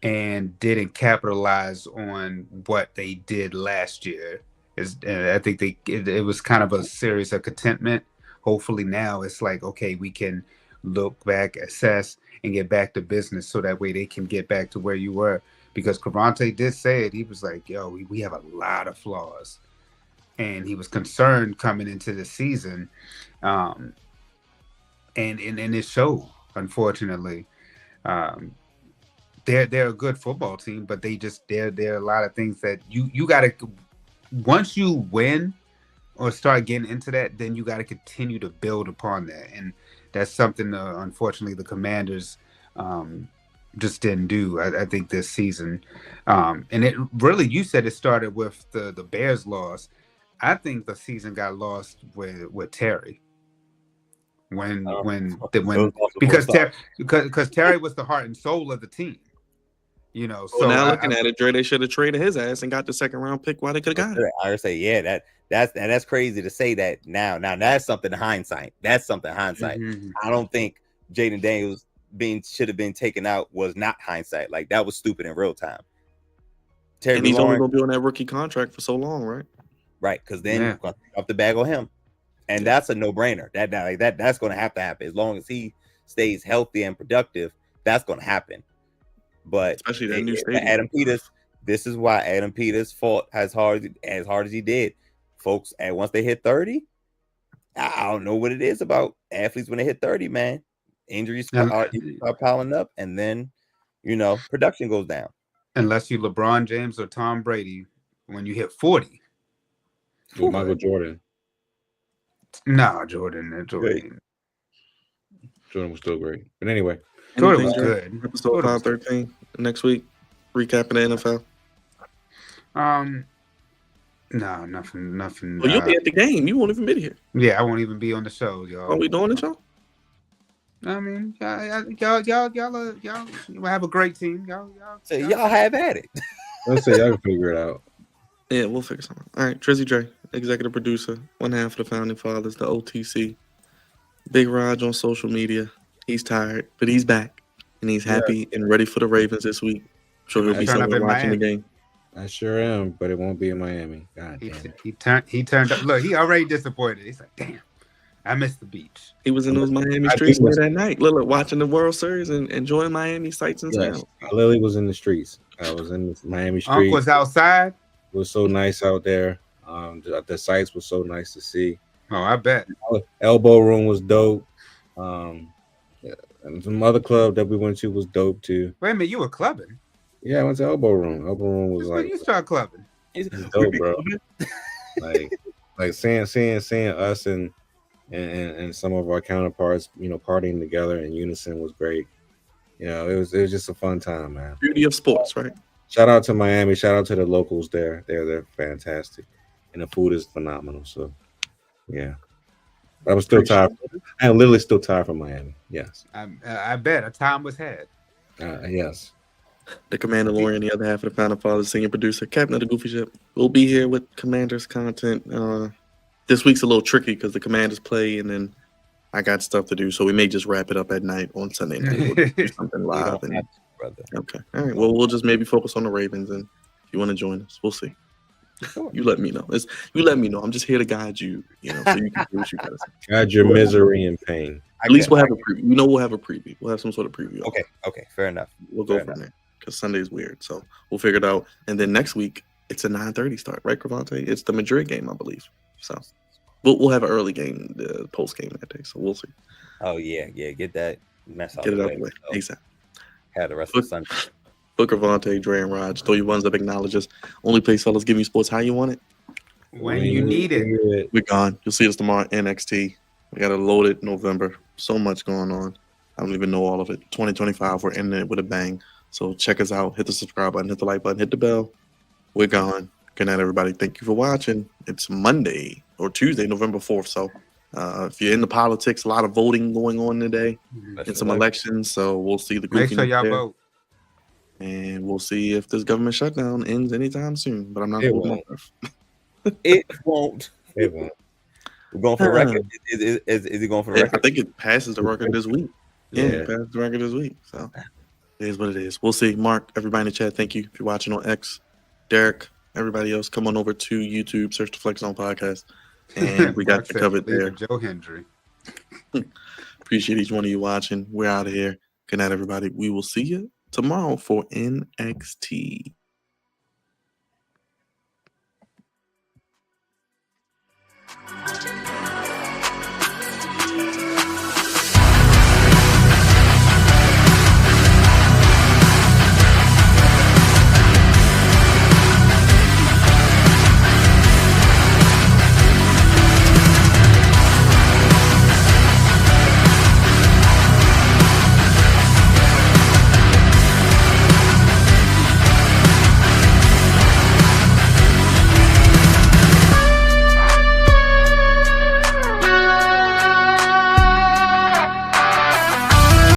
Speaker 3: and didn't capitalize on what they did last year. I think it was kind of a series of contentment. Hopefully now it's like, okay, we can look back, assess, and get back to business so that way they can get back to where you were. Because Cavante did say it. He was like, yo, we have a lot of flaws. And he was concerned coming into the season. And it showed, unfortunately. They're a good football team, but there are a lot of things that you got to, once you win or start getting into that, then you got to continue to build upon that, and that's something unfortunately the Commanders just didn't do. I think this season, and it really, you said it started with the Bears loss. I think the season got lost with Terry. Because Terry was the heart and soul of the team. You know,
Speaker 1: So now looking at it, Dre, they should have traded his ass and got the second round pick while they could have got it.
Speaker 7: I would say, yeah, that's crazy to say that now. Now that's something hindsight. That's something hindsight.
Speaker 3: Mhm.
Speaker 7: I don't think Jaden Daniels should have been taken out was not hindsight. Like that was stupid in real time. Terry
Speaker 1: And he's
Speaker 7: Lawrence,
Speaker 1: only gonna be on that rookie contract for so long, right?
Speaker 7: right? Because then you're gonna pick up the bag on him, and that's a no brainer. That's going to have to happen as long as he stays healthy and productive. That's going to happen. But
Speaker 1: especially that new stadium.
Speaker 7: Adam Peters, this is why Adam Peters fought as hard as he did, folks. And once they hit 30, I don't know what it is about athletes when they hit 30, man. Injuries start piling up, and then production goes down.
Speaker 3: Unless you LeBron James or Tom Brady, when you hit 40.
Speaker 9: With Michael Jordan.
Speaker 3: No, Jordan
Speaker 9: was still great. But anyway.
Speaker 3: Jordan was good.
Speaker 1: Episode 513 next week. Recapping the NFL.
Speaker 3: No, nothing.
Speaker 1: Well, you'll be at the game. You won't even be here.
Speaker 3: Yeah, I won't even be on the show, y'all.
Speaker 1: Are we doing it, y'all?
Speaker 3: I mean, y'all have a great team. Y'all
Speaker 7: have at it.
Speaker 9: Let's say y'all can figure it out.
Speaker 1: Yeah, we'll figure something out. All right, Trizzy Dre, executive producer, one half of the Founding Fathers, the OTC. Big Raj on social media. He's tired, but he's back, and he's happy and ready for the Ravens this week. I'm sure he'll be somewhere watching the game.
Speaker 9: I sure am, but it won't be in Miami. God damn it.
Speaker 3: He turned up. Look, he already disappointed. He's like, damn, I missed the beach.
Speaker 1: He was in those Miami streets that night, look, watching the World Series and enjoying Miami sights and sounds.
Speaker 9: I literally was in the streets. I was in the Miami streets.
Speaker 3: Uncle was outside.
Speaker 9: It was so nice out there. The sights were so nice to see.
Speaker 3: Oh, I bet.
Speaker 9: Elbow Room was dope. And some other club that we went to was dope too.
Speaker 3: Wait a minute, you were clubbing?
Speaker 9: Yeah, I went to Elbow Room. Elbow Room was
Speaker 3: when you start clubbing.
Speaker 9: It's dope, bro. like seeing us and some of our counterparts, partying together in unison was great. It was just a fun time, man.
Speaker 1: Beauty of sports, right?
Speaker 9: Shout out to Miami. Shout out to the locals there. They're fantastic, and the food is phenomenal. So, yeah. But I'm still tired. I am literally still tired from Miami. Yes.
Speaker 3: I bet a time was had.
Speaker 9: Yes.
Speaker 1: The Commander Lawyer, the other half of the Founding Fathers, senior producer, captain of the Goofy Ship. We'll be here with Commanders content. This week's a little tricky because the Commanders play, and then I got stuff to do, so we may just wrap it up at night on Sunday night. We'll do something live.
Speaker 7: Brother.
Speaker 1: Okay. All right. Well, we'll just maybe focus on the Ravens, and if you want to join us, we'll see. Sure. You let me know. You let me know. I'm just here to guide you. So you can do what you gotta say.
Speaker 9: Guide your misery and pain.
Speaker 1: At least we'll have a preview. We'll have a preview. We'll have some sort of preview.
Speaker 7: Okay, fair enough.
Speaker 1: We'll go from there because Sunday is weird, so we'll figure it out. And then next week it's a 9:30 start, right, Cravante? It's the Madrid game, I believe. So we'll have an early game, the post game that day. So we'll see.
Speaker 7: Oh yeah, get that mess out.
Speaker 1: Get it out of the way. Exactly.
Speaker 7: Have the rest of the Sunday.
Speaker 1: Book Cravante, Dre, and Raj. Throw your ones up, acknowledge us. Only place fellas give you sports how you want it.
Speaker 3: When you need it.
Speaker 1: We're gone. You'll see us tomorrow. NXT. We got a loaded November. So much going on. I don't even know all of it. 2025, we're ending it with a bang. So check us out. Hit the subscribe button, hit the like button, hit the bell. We're gone. Good night, everybody. Thank you for watching. It's Monday or Tuesday, November 4th. So if you're into politics, a lot of voting going on today and some elections. So we'll see the
Speaker 3: Make sure y'all vote.
Speaker 1: And we'll see if this government shutdown ends anytime soon. But I'm not holding my breath.
Speaker 7: It won't.
Speaker 9: It won't.
Speaker 7: We're going for record. Is it going for record?
Speaker 1: I think it passes the record this week. Yeah, it passes the record this week. So it is what it is. We'll see. Mark, everybody in the chat, thank you if you're watching on X. Derek, everybody else, come on over to YouTube, search the Flex Zone Podcast. And we got you covered there.
Speaker 3: Joe Hendry.
Speaker 1: Appreciate each one of you watching. We're out of here. Good night, everybody. We will see you tomorrow for NXT.